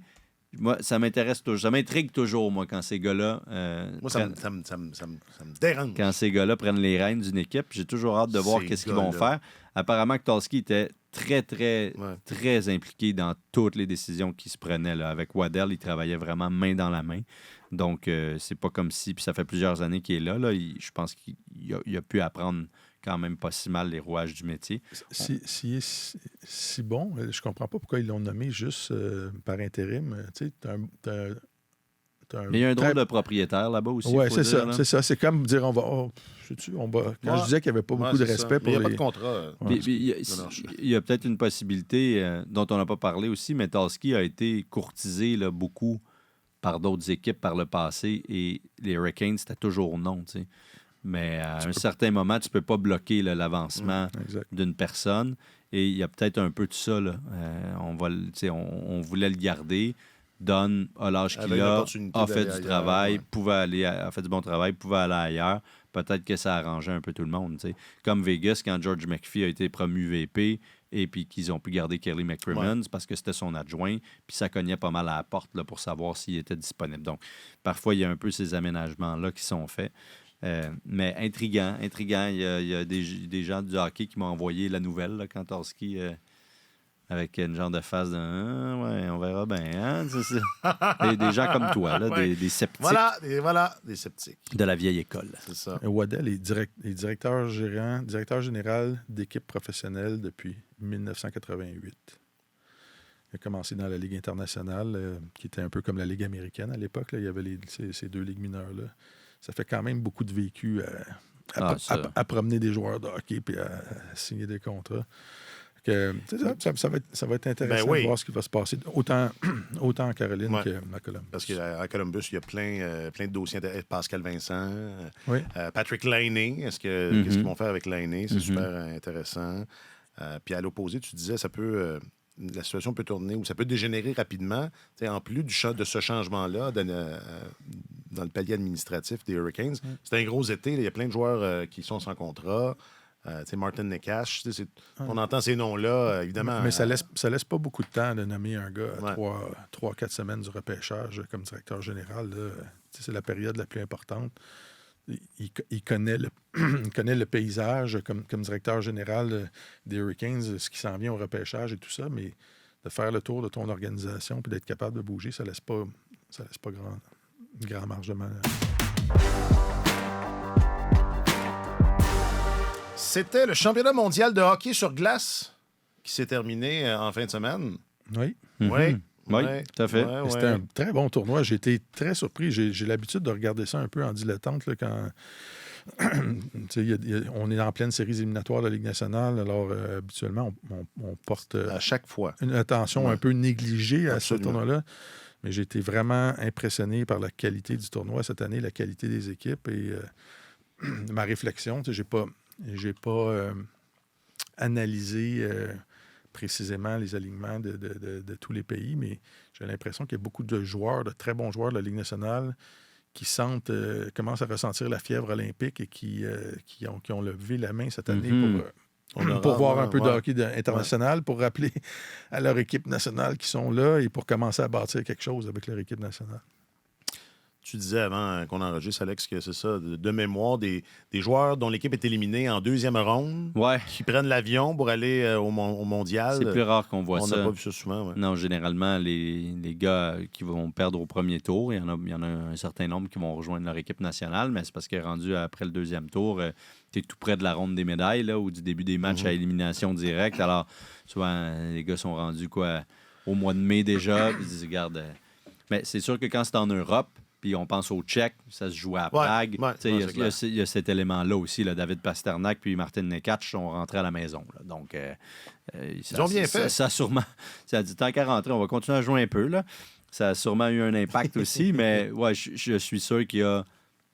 moi, ça m'intéresse toujours. Ça m'intrigue toujours, moi, quand ces gars-là Moi, ça me dérange. quand ces gars-là prennent les rênes d'une équipe. J'ai toujours hâte de voir Ces qu'est-ce qu'ils vont gars-là. faire. Apparemment que Tulski était très, très, Ouais. très impliqué dans toutes les décisions qui se prenaient. Là. Avec Waddell, il travaillait vraiment main dans la main. Donc, c'est pas comme si... Puis ça fait plusieurs années qu'il est là. Je pense qu'il a pu apprendre quand même pas si mal les rouages du métier. S'il est si bon, je comprends pas pourquoi ils l'ont nommé juste par intérim. Tu sais, t'as un Mais il y a un drôle très- de propriétaire là-bas aussi. Ouais, faut c'est dire, ça, là. c'est ça. C'est comme dire on va. Quand je disais qu'il n'y avait pas beaucoup de respect Mais il n'y pour a pas les. de contrat. Puis il y a, Non, il y a peut-être une possibilité dont on n'a pas parlé aussi, mais Tulski a été courtisé là, beaucoup par d'autres équipes par le passé et les Hurricanes, c'était toujours non. Tu sais. Mais à un certain moment, tu ne peux pas bloquer là, l'avancement Exact. d'une personne. Et il y a peut-être un peu de ça. Là. On voulait le garder. Don a l'âge qu'il Avec a, l'opportunité a fait d'aller du ailleurs, travail, ouais. a fait du bon travail, pouvait aller ailleurs. Peut-être que ça a arrangé un peu tout le monde. Tu sais. Comme Vegas, quand George McPhee a été promu VP et puis qu'ils ont pu garder Kelly McCrimmon, c'est parce que c'était son adjoint, puis ça cognait pas mal à la porte là, pour savoir s'il était disponible. Donc, parfois, il y a un peu ces aménagements-là qui sont faits. Mais intriguant. Il y a des gens du hockey qui m'ont envoyé la nouvelle là, quand Tulski, avec une genre de face de ouais, on verra bien. Hein? Et des gens comme toi, là, Ouais. des sceptiques Voilà, des sceptiques. de la vieille école. C'est ça. Waddell est directeur général d'équipe professionnelle depuis 1988. Il a commencé dans la Ligue internationale, qui était un peu comme la Ligue américaine à l'époque. Là. Il y avait ces deux ligues mineures-là. Ça fait quand même beaucoup de vécu à promener des joueurs de hockey et à signer des contrats. Ça va être intéressant Ben oui. de voir ce qui va se passer, autant en Caroline Ouais. qu'à Columbus. Parce qu'à Columbus, il y a plein de dossiers. Pascal Vincent, Oui. Patrick Laine. Qu'est-ce qu'ils vont faire avec Laine? C'est super intéressant. Puis à l'opposé, tu disais, la situation peut tourner ou ça peut dégénérer rapidement. Tu sais, en plus de ce changement-là dans le palier administratif des Hurricanes, c'est un gros été. Il y a plein de joueurs qui sont sans contrat. Tu sais, Martin Necas, on entend ces noms-là, évidemment. Mais ça laisse pas beaucoup de temps de nommer un gars à Ouais. 3-4 semaines du repêchage comme directeur général. Là. C'est la période la plus importante. Il connaît le paysage comme directeur général des Hurricanes, ce qui s'en vient au repêchage et tout ça, mais de faire le tour de ton organisation et d'être capable de bouger, ça laisse pas grand marge de manœuvre. C'était le championnat mondial de hockey sur glace qui s'est terminé en fin de semaine. Oui. Oui. Oui, tout à fait. Et c'était un très bon tournoi. J'ai été très surpris. J'ai l'habitude de regarder ça un peu en dilettante là, quand on est en pleine série éliminatoire de la Ligue nationale. Alors, habituellement, on porte À chaque fois. une attention un peu négligée à Absolument. ce tournoi-là. Mais j'ai été vraiment impressionné par la qualité du tournoi cette année, la qualité des équipes et ma réflexion. J'ai pas analysé précisément les alignements de tous les pays, mais j'ai l'impression qu'il y a beaucoup de joueurs, de très bons joueurs de la Ligue nationale commencent à ressentir la fièvre olympique et qui ont levé la main cette année Mm-hmm. pour voir un peu de ouais. hockey international, pour rappeler à leur équipe nationale qu'ils sont là et pour commencer à bâtir quelque chose avec leur équipe nationale. Tu disais avant qu'on enregistre, Alex, que c'est ça, de mémoire, des joueurs dont l'équipe est éliminée en deuxième ronde, Ouais, qui prennent l'avion pour aller au mondial. c'est plus rare qu'on voit On ça. n'a pas vu ça souvent. Ouais. Non, généralement, les gars qui vont perdre au premier tour, il y en a un certain nombre qui vont rejoindre leur équipe nationale, mais c'est parce qu'il est rendu après le deuxième tour, tu es tout près de la ronde des médailles là, ou du début des matchs à élimination directe. Alors, souvent, les gars sont rendus au mois de mai déjà. Puis ils disent, regarde, mais c'est sûr que quand c'est en Europe, puis on pense au Tchèque, ça se joue à Prague. ouais, Tu sais, ouais, il y a cet élément-là aussi. Là, David Pasternak puis Martin Necas sont rentrés à la maison. Là. Donc, Ils ont bien fait. Ça a sûrement... Ça a dit, tant qu'à rentrer, on va continuer à jouer un peu. Là. Ça a sûrement eu un impact aussi, mais ouais, je suis sûr qu'il y a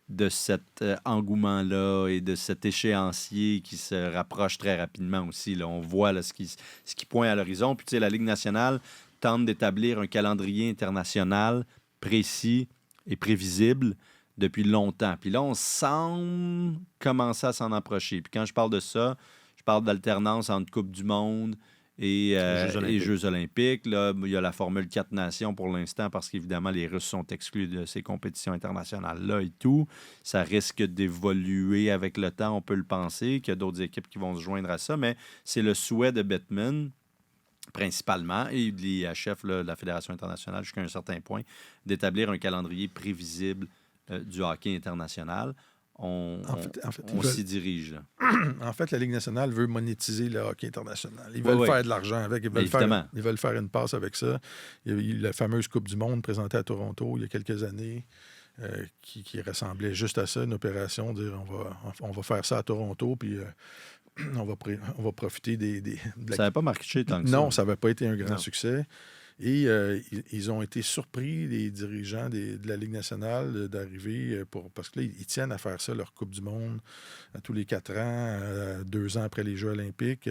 de cet engouement-là et de cet échéancier qui se rapproche très rapidement aussi. Là. On voit là, ce qui pointe à l'horizon. Puis, tu sais, la Ligue nationale tente d'établir un calendrier international précis et prévisible depuis longtemps. Puis là, on semble commencer à s'en approcher. Puis quand je parle de ça, je parle d'alternance entre Coupe du Monde et Jeux olympiques. Là, il y a la Formule 4 Nations pour l'instant parce qu'évidemment, les Russes sont exclus de ces compétitions internationales-là et tout. Ça risque d'évoluer avec le temps, on peut le penser, qu'il y a d'autres équipes qui vont se joindre à ça, mais c'est le souhait de Bettman principalement, et de l'IHF, de la Fédération internationale, jusqu'à un certain point, d'établir un calendrier prévisible du hockey international. On s'y dirige. Là. En fait, la Ligue nationale veut monétiser le hockey international. Ils veulent faire de l'argent avec. Ils veulent faire une passe avec ça. Il y a eu la fameuse Coupe du Monde présentée à Toronto il y a quelques années qui ressemblait juste à ça, une opération, dire on va faire ça à Toronto, puis on va profiter Ça n'avait pas marché tant que ça. Non, ça n'avait pas été un grand succès. Et ils ont été surpris, les dirigeants de la Ligue nationale, d'arriver parce que là, ils tiennent à faire ça, leur Coupe du Monde, à tous les 4 ans, 2 ans après les Jeux olympiques.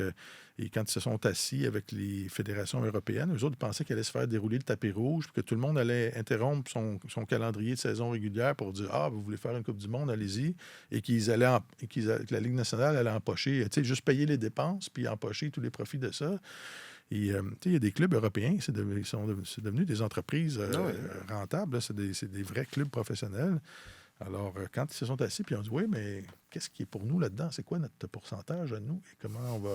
Et quand ils se sont assis avec les fédérations européennes, eux autres pensaient qu'ils allaient se faire dérouler le tapis rouge, puis que tout le monde allait interrompre son calendrier de saison régulière pour dire « Ah, vous voulez faire une Coupe du Monde, allez-y », et que la Ligue nationale allait empocher, tu sais, juste payer les dépenses, puis empocher tous les profits de ça. Et il y a des clubs européens, c'est devenu des entreprises rentables, là, c'est des vrais clubs professionnels. Alors, quand ils se sont assis, puis on dit, oui, mais qu'est-ce qui est pour nous là-dedans? C'est quoi notre pourcentage à nous? Et comment on va...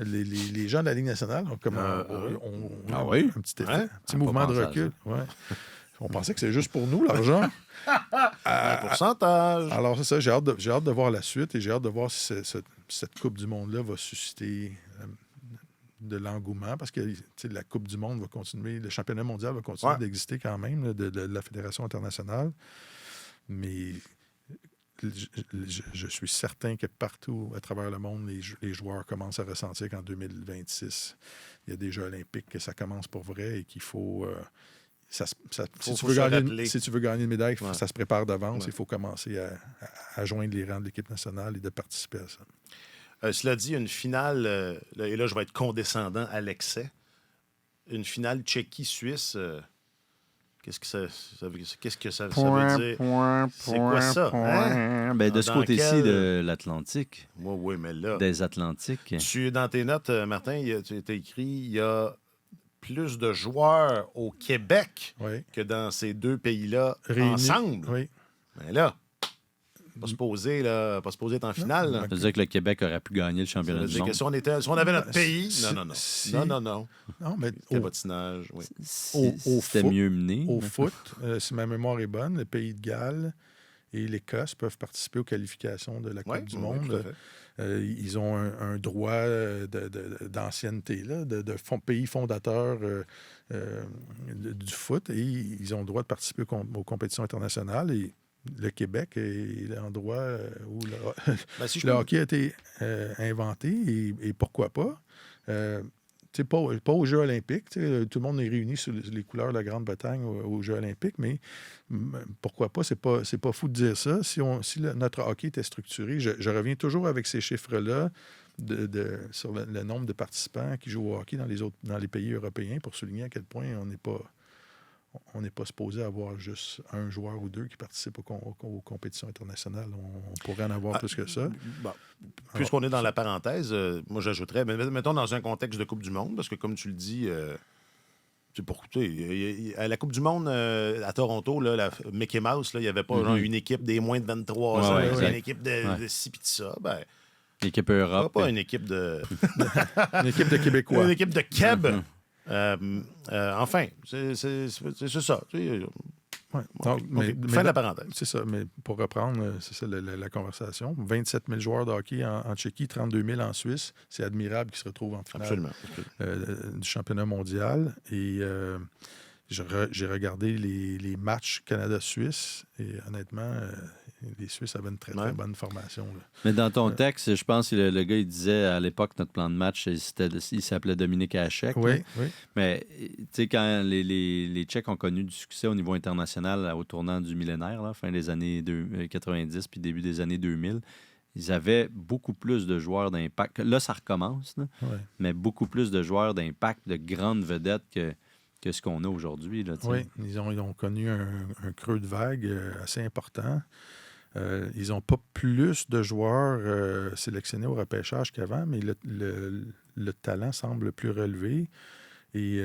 Les gens de la Ligue nationale ont un petit effet, un petit mouvement de recul. Ouais. On pensait que c'est juste pour nous, l'argent. Un pourcentage. Alors, c'est ça. J'ai hâte de voir la suite et j'ai hâte de voir si cette Coupe du Monde-là va susciter de l'engouement parce que la Coupe du Monde va continuer, le championnat mondial va continuer d'exister quand même là, de la Fédération internationale. Mais je suis certain que partout à travers le monde, les joueurs commencent à ressentir qu'en 2026, il y a des Jeux olympiques, que ça commence pour vrai et qu'il faut... si tu veux gagner une médaille, ça se prépare d'avance. Il faut commencer à joindre les rangs de l'équipe nationale et de participer à ça. Cela dit, une finale, et là je vais être condescendant à l'excès, une finale Tchéquie-Suisse, qu'est-ce que ça veut dire? C'est quoi ça? Hein? Ben, de ce côté-ci de l'Atlantique. Oui, mais là... Des Atlantiques. Dans tes notes, Martin, tu as écrit, il y a plus de joueurs au Québec que dans ces deux pays-là ensemble. Oui. Mais là... Pas se poser être en finale. Ça veut dire que le Québec aurait pu gagner le championnat du monde. Que si on avait notre pays... Non. Non, mais le patinage, oui. C'était mieux mené. Au foot, si ma mémoire est bonne, le pays de Galles et l'Écosse peuvent participer aux qualifications de la Coupe du Monde. Ils ont un droit d'ancienneté, là, de pays fondateur du foot, et ils ont le droit de participer aux compétitions internationales. Et le Québec est l'endroit où le hockey a été inventé, et pourquoi pas. Pas aux Jeux olympiques. Tout le monde est réuni sous les couleurs de la Grande-Bretagne aux Jeux olympiques, mais pourquoi pas? C'est pas fou de dire ça. Si notre hockey était structuré, je reviens toujours avec ces chiffres-là sur le nombre de participants qui jouent au hockey dans les pays européens pour souligner à quel point on n'est pas on n'est pas supposé avoir juste un joueur ou deux qui participent aux compétitions internationales. On pourrait en avoir plus que ça. Bon, puisqu'on est dans la parenthèse, moi j'ajouterais, mais mettons dans un contexte de Coupe du Monde, parce que comme tu le dis, à la Coupe du Monde à Toronto, là, la Mickey Mouse, il n'y avait pas genre, une équipe des moins de 23 ans, une équipe de ci pis de ça. Ben, l'équipe Europe. Pas une équipe de... une équipe de Québécois. Une équipe de Keb. Enfin, c'est ça. Ouais. Donc, mais fin de la parenthèse. C'est ça, mais pour reprendre, c'est ça la conversation. 27 000 joueurs de hockey en Tchéquie, 32 000 en Suisse. C'est admirable qu'ils se retrouvent en finale du championnat mondial. Et j'ai regardé les matchs Canada-Suisse et honnêtement, les Suisses avaient une très bonne formation. Là. Mais dans ton texte, je pense que le gars, il disait à l'époque, notre plan de match, il s'appelait Dominique Hachek. Oui. Mais tu sais, quand les Tchèques ont connu du succès au niveau international au tournant du millénaire, là, fin des années 90 puis début des années 2000, ils avaient beaucoup plus de joueurs d'impact. Là, ça recommence, là, mais beaucoup plus de joueurs d'impact, de grandes vedettes que ce qu'on a aujourd'hui. Là, oui, ils ont connu un creux de vague assez important. Ils n'ont pas plus de joueurs sélectionnés au repêchage qu'avant, mais le talent semble plus relevé. Et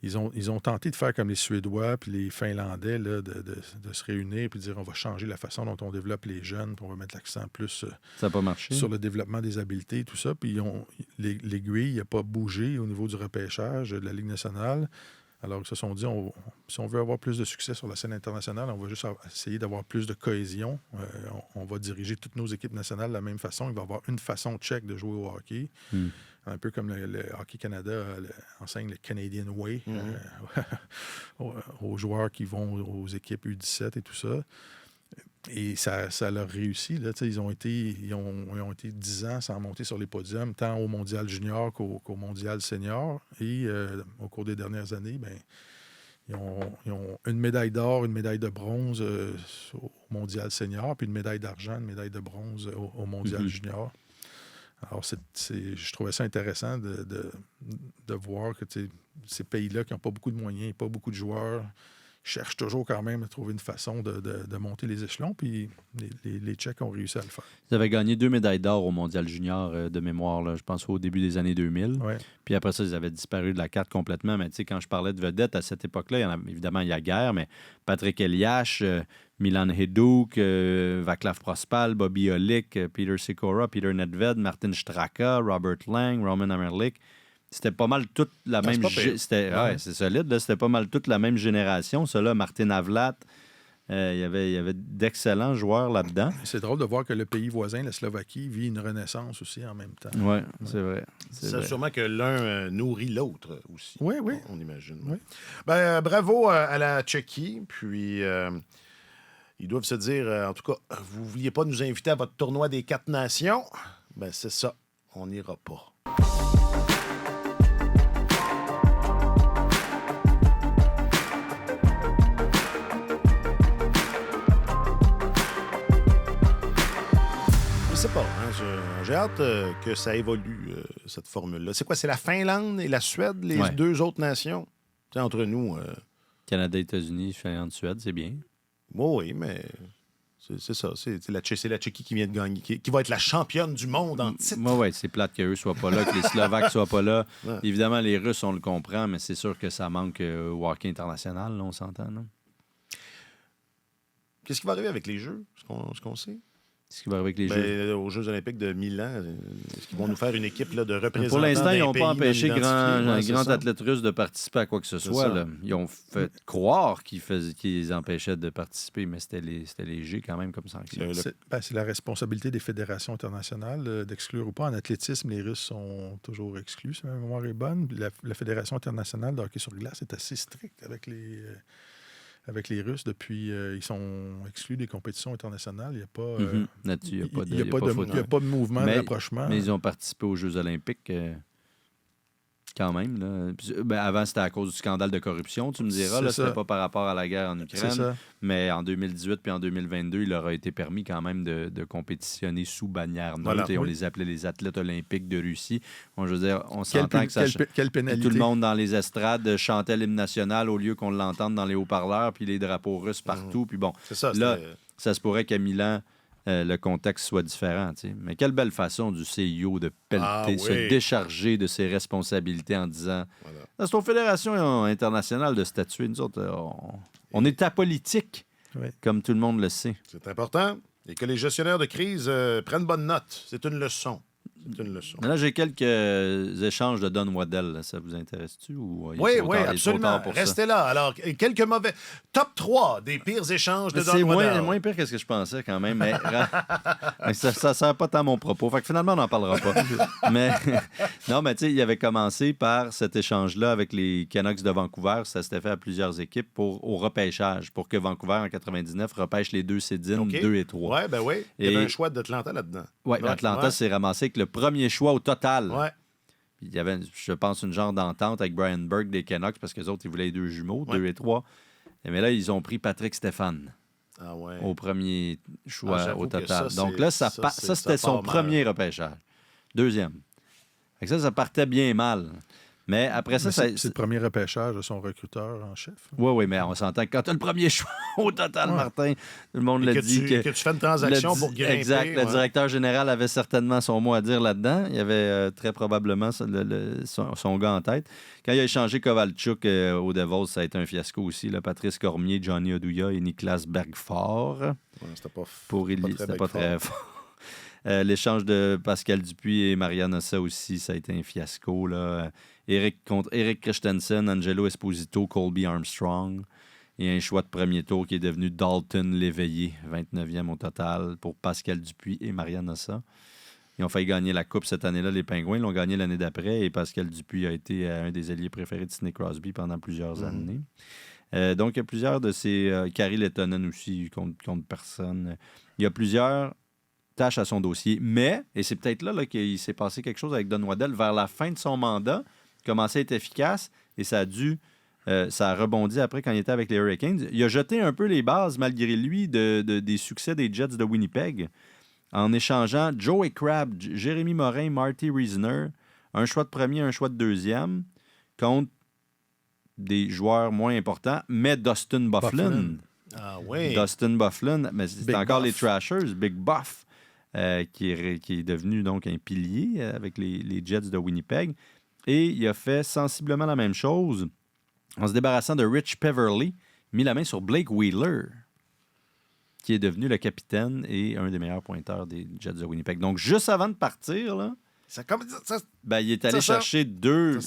ils ont tenté de faire comme les Suédois puis les Finlandais, là, de se réunir et de dire on va changer la façon dont on développe les jeunes, puis on va mettre l'accent plus ça a pas marché. Sur le développement des habiletés et tout ça. Puis l'aiguille n'a pas bougé au niveau du repêchage de la Ligue nationale. Alors ils se sont dit, si on veut avoir plus de succès sur la scène internationale, on va juste essayer d'avoir plus de cohésion. On va diriger toutes nos équipes nationales de la même façon. Il va y avoir une façon tchèque de jouer au hockey. Un peu comme le Hockey Canada enseigne le Canadian Way aux joueurs qui vont aux équipes U17 et tout ça. Et ça leur réussit. Là, ils ont été 10 ans sans monter sur les podiums, tant au mondial junior qu'au mondial senior. Et au cours des dernières années, ils ont une médaille d'or, une médaille de bronze au mondial senior, puis une médaille d'argent, une médaille de bronze au mondial junior. Alors, je trouvais ça intéressant de voir que ces pays-là qui n'ont pas beaucoup de moyens, pas beaucoup de joueurs, cherchent toujours quand même à trouver une façon de monter les échelons, puis les Tchèques ont réussi à le faire. Ils avaient gagné 2 médailles d'or au mondial junior de mémoire, là, je pense au début des années 2000. Ouais. Puis après ça, ils avaient disparu de la carte complètement. Mais tu sais, quand je parlais de vedettes à cette époque-là, évidemment, il y a guerre, mais Patrick Elias, Milan Heduk, Vaclav Prospal, Bobby Olick, Peter Sikora, Peter Nedved, Martin Straka, Robert Lang, Roman Amerlik. C'était pas mal toute la même... c'est solide, là. C'était pas mal toute la même génération. Ça, là, Martin Havlat, il y avait d'excellents joueurs là-dedans. C'est drôle de voir que le pays voisin, la Slovaquie, vit une renaissance aussi en même temps. Oui, c'est vrai. C'est sûrement que l'un nourrit l'autre aussi. Oui. On imagine. Oui. Bravo à la Tchéquie. Puis, ils doivent se dire, en tout cas, vous ne vouliez pas nous inviter à votre tournoi des 4 nations? Ben c'est ça. On n'ira pas. Je sais pas. J'ai hâte que ça évolue, cette formule-là. C'est quoi? C'est la Finlande et la Suède, les deux autres nations? T'sais, entre nous... Canada, États-Unis, Finlande, Suède, c'est bien. Oui, mais c'est ça. C'est la Tchéquie qui vient de gagner, qui va être la championne du monde en titre. Oui, c'est plate qu'eux soient pas là, que les Slovaques soient pas là. Ouais. Évidemment, les Russes, on le comprend, mais c'est sûr que ça manque au hockey international, là, on s'entend. Là. Qu'est-ce qui va arriver avec les Jeux? Ce qu'on sait? Ce qui va arriver avec les Jeux? Aux Jeux olympiques de Milan, est-ce qu'ils vont nous faire une équipe là, de représentants? Pour l'instant, ils n'ont pas empêché un grand athlète russe de participer à quoi que ce soit. Là. Ils ont fait croire qu'ils les empêchaient de participer, mais c'était léger quand même comme sanction. C'est la responsabilité des fédérations internationales d'exclure ou pas. En athlétisme, les Russes sont toujours exclus, si ma mémoire est bonne. La Fédération internationale de hockey sur glace est assez stricte avec les Russes, depuis ils sont exclus des compétitions internationales. Il n'y a pas il y a pas de mouvement de rapprochement. Mais ils ont participé aux Jeux olympiques. Quand même. Là. Ben, avant, c'était à cause du scandale de corruption, tu me diras. Là, c'était pas par rapport à la guerre en Ukraine. Mais en 2018 puis en 2022, il leur a été permis quand même de compétitionner sous bannière neutre. Voilà, et on les appelait les athlètes olympiques de Russie. Bon, je veux dire, on s'entend que quelle pénalité. Tout le monde dans les estrades chantait l'hymne national au lieu qu'on l'entende dans les haut-parleurs, puis les drapeaux russes partout. Puis bon, là, ça se pourrait qu'à Milan, le contexte soit différent. T'sais. Mais quelle belle façon du CIO de pelleter, se décharger de ses responsabilités en disant c'est aux fédérations internationales de statuer. Nous autres, on est apolitique, comme tout le monde le sait. C'est important. Et que les gestionnaires de crise prennent bonne note. C'est une leçon. Mais là, j'ai quelques échanges de Don Waddell. Ça vous intéresse-tu? Oui, absolument. Restez là. Alors, quelques mauvais... Top 3 des pires échanges de Don Waddell. C'est moins pire que ce que je pensais quand même. Mais ça ne sert pas tant à mon propos. Fait que finalement, on n'en parlera pas. Non, mais tu sais, il avait commencé par cet échange-là avec les Canucks de Vancouver. Ça s'était fait à plusieurs équipes au repêchage, pour que Vancouver, en 99, repêche les 2 Cédines, 2 et 3. Oui, ben oui. Il y avait un choix d'Atlanta là-dedans. Oui, Atlanta s'est ramassé avec le premier choix au total. Ouais. Il y avait, je pense, une genre d'entente avec Brian Burke des Canucks parce que les autres, ils voulaient les 2 jumeaux, 2 et 3. Mais là, ils ont pris Patrick Stéphane au premier choix au total. Donc là, ça c'était son premier repêchage. Deuxième. Fait que ça partait bien mal. Mais après ça, c'est le premier repêchage de son recruteur en chef. Oui, mais on s'entend que quand tu as le premier choix au total, Martin, tout le monde l'a dit. Que tu fais une transaction pour grimper. Exact. Le directeur général avait certainement son mot à dire là-dedans. Il avait très probablement son gars en tête. Quand il a échangé Kovalchuk au Devils, ça a été un fiasco aussi. Là. Patrice Cormier, Johnny Oduya et Niklas Bergfors. C'était pas très fort. L'échange de Pascal Dupuis et Marianne Ossa aussi, ça a été un fiasco. Là. Contre Eric Christensen, Angelo Esposito, Colby Armstrong. Et un choix de premier tour qui est devenu Dalton Léveillé, 29e au total, pour Pascal Dupuis et Marianne Ossa. Ils ont failli gagner la Coupe cette année-là, les Pingouins. Ils l'ont gagné l'année d'après et Pascal Dupuis a été un des alliés préférés de Sidney Crosby pendant plusieurs années. Donc, il y a plusieurs de ces... Kari Lehtonen aussi, contre personne. Il y a plusieurs tâches à son dossier. Mais, et c'est peut-être là qu'il s'est passé quelque chose avec Don Waddell, vers la fin de son mandat, commençait à être efficace et ça a rebondi après quand il était avec les Hurricanes. Il a jeté un peu les bases, malgré lui, des succès des Jets de Winnipeg en échangeant Joey Crabb, Jérémy Morin, Marty Reisner, un choix de premier, un choix de deuxième, contre des joueurs moins importants, mais Dustin Byfuglien. Ah oui. Dustin Byfuglien, mais c'est Big encore Buff. Les Trashers, Big Buff, qui est devenu donc un pilier avec les Jets de Winnipeg. Et il a fait sensiblement la même chose en se débarrassant de Rich Peverley, mis la main sur Blake Wheeler, qui est devenu le capitaine et un des meilleurs pointeurs des Jets de Winnipeg. Donc, juste avant de partir, là, il est allé chercher deux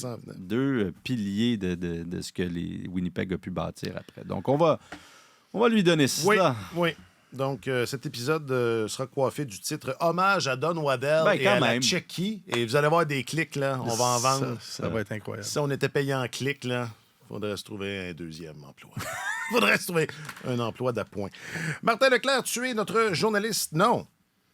piliers de ce que les Winnipeg a pu bâtir après. Donc, on va lui donner ça. Oui. Donc, cet épisode sera coiffé du titre « Hommage à Don Waddell et à la Tchéquie ». Et vous allez voir des clics, là. On va en vendre. Ça va être incroyable. Si on était payé en clics, là, il faudrait se trouver un deuxième emploi. Il faudrait se trouver un emploi d'appoint. Martin Leclerc, tu es notre journaliste? Non.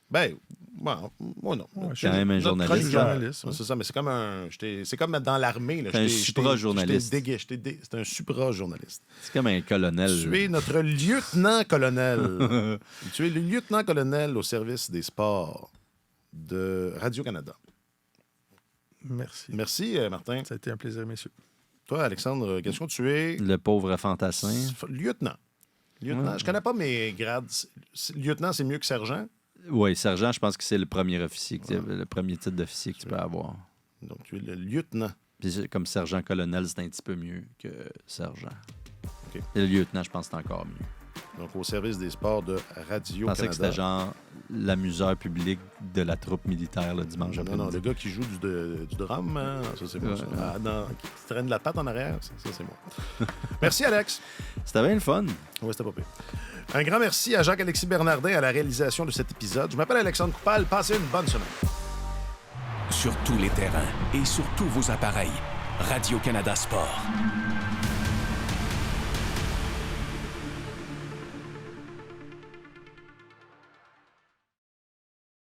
Ben, moi, non. Je suis quand même un journaliste. C'est ça, mais c'est comme c'est comme dans l'armée. Là. C'est un supra-journaliste. C'est un supra-journaliste. C'est comme un colonel. Tu es notre lieutenant-colonel. Tu es le lieutenant-colonel au service des sports de Radio-Canada. Merci. Merci, Martin. Ça a été un plaisir, messieurs. Toi, Alexandre, qu'est-ce que tu es? Le pauvre fantassin. Lieutenant. Je connais pas mes grades. Lieutenant, c'est mieux que sergent? Oui, sergent, je pense que c'est le premier officier, le premier titre d'officier que tu peux avoir. Donc, tu es le lieutenant. Puis comme sergent-colonel, c'est un petit peu mieux que sergent. Okay. Et le lieutenant, je pense que c'est encore mieux. Donc, au service des sports de Radio-Canada. Je pensais que c'était genre l'amuseur public de la troupe militaire le dimanche après-midi. Non, le gars qui joue du drum, hein? Ça, c'est moi. Qui traîne la patte en arrière, ça c'est moi. Merci, Alex. C'était bien le fun. Oui, c'était pas pire. Un grand merci à Jacques-Alexis Bernardin à la réalisation de cet épisode. Je m'appelle Alexandre Coupal. Passez une bonne semaine. Sur tous les terrains et sur tous vos appareils, Radio-Canada Sport.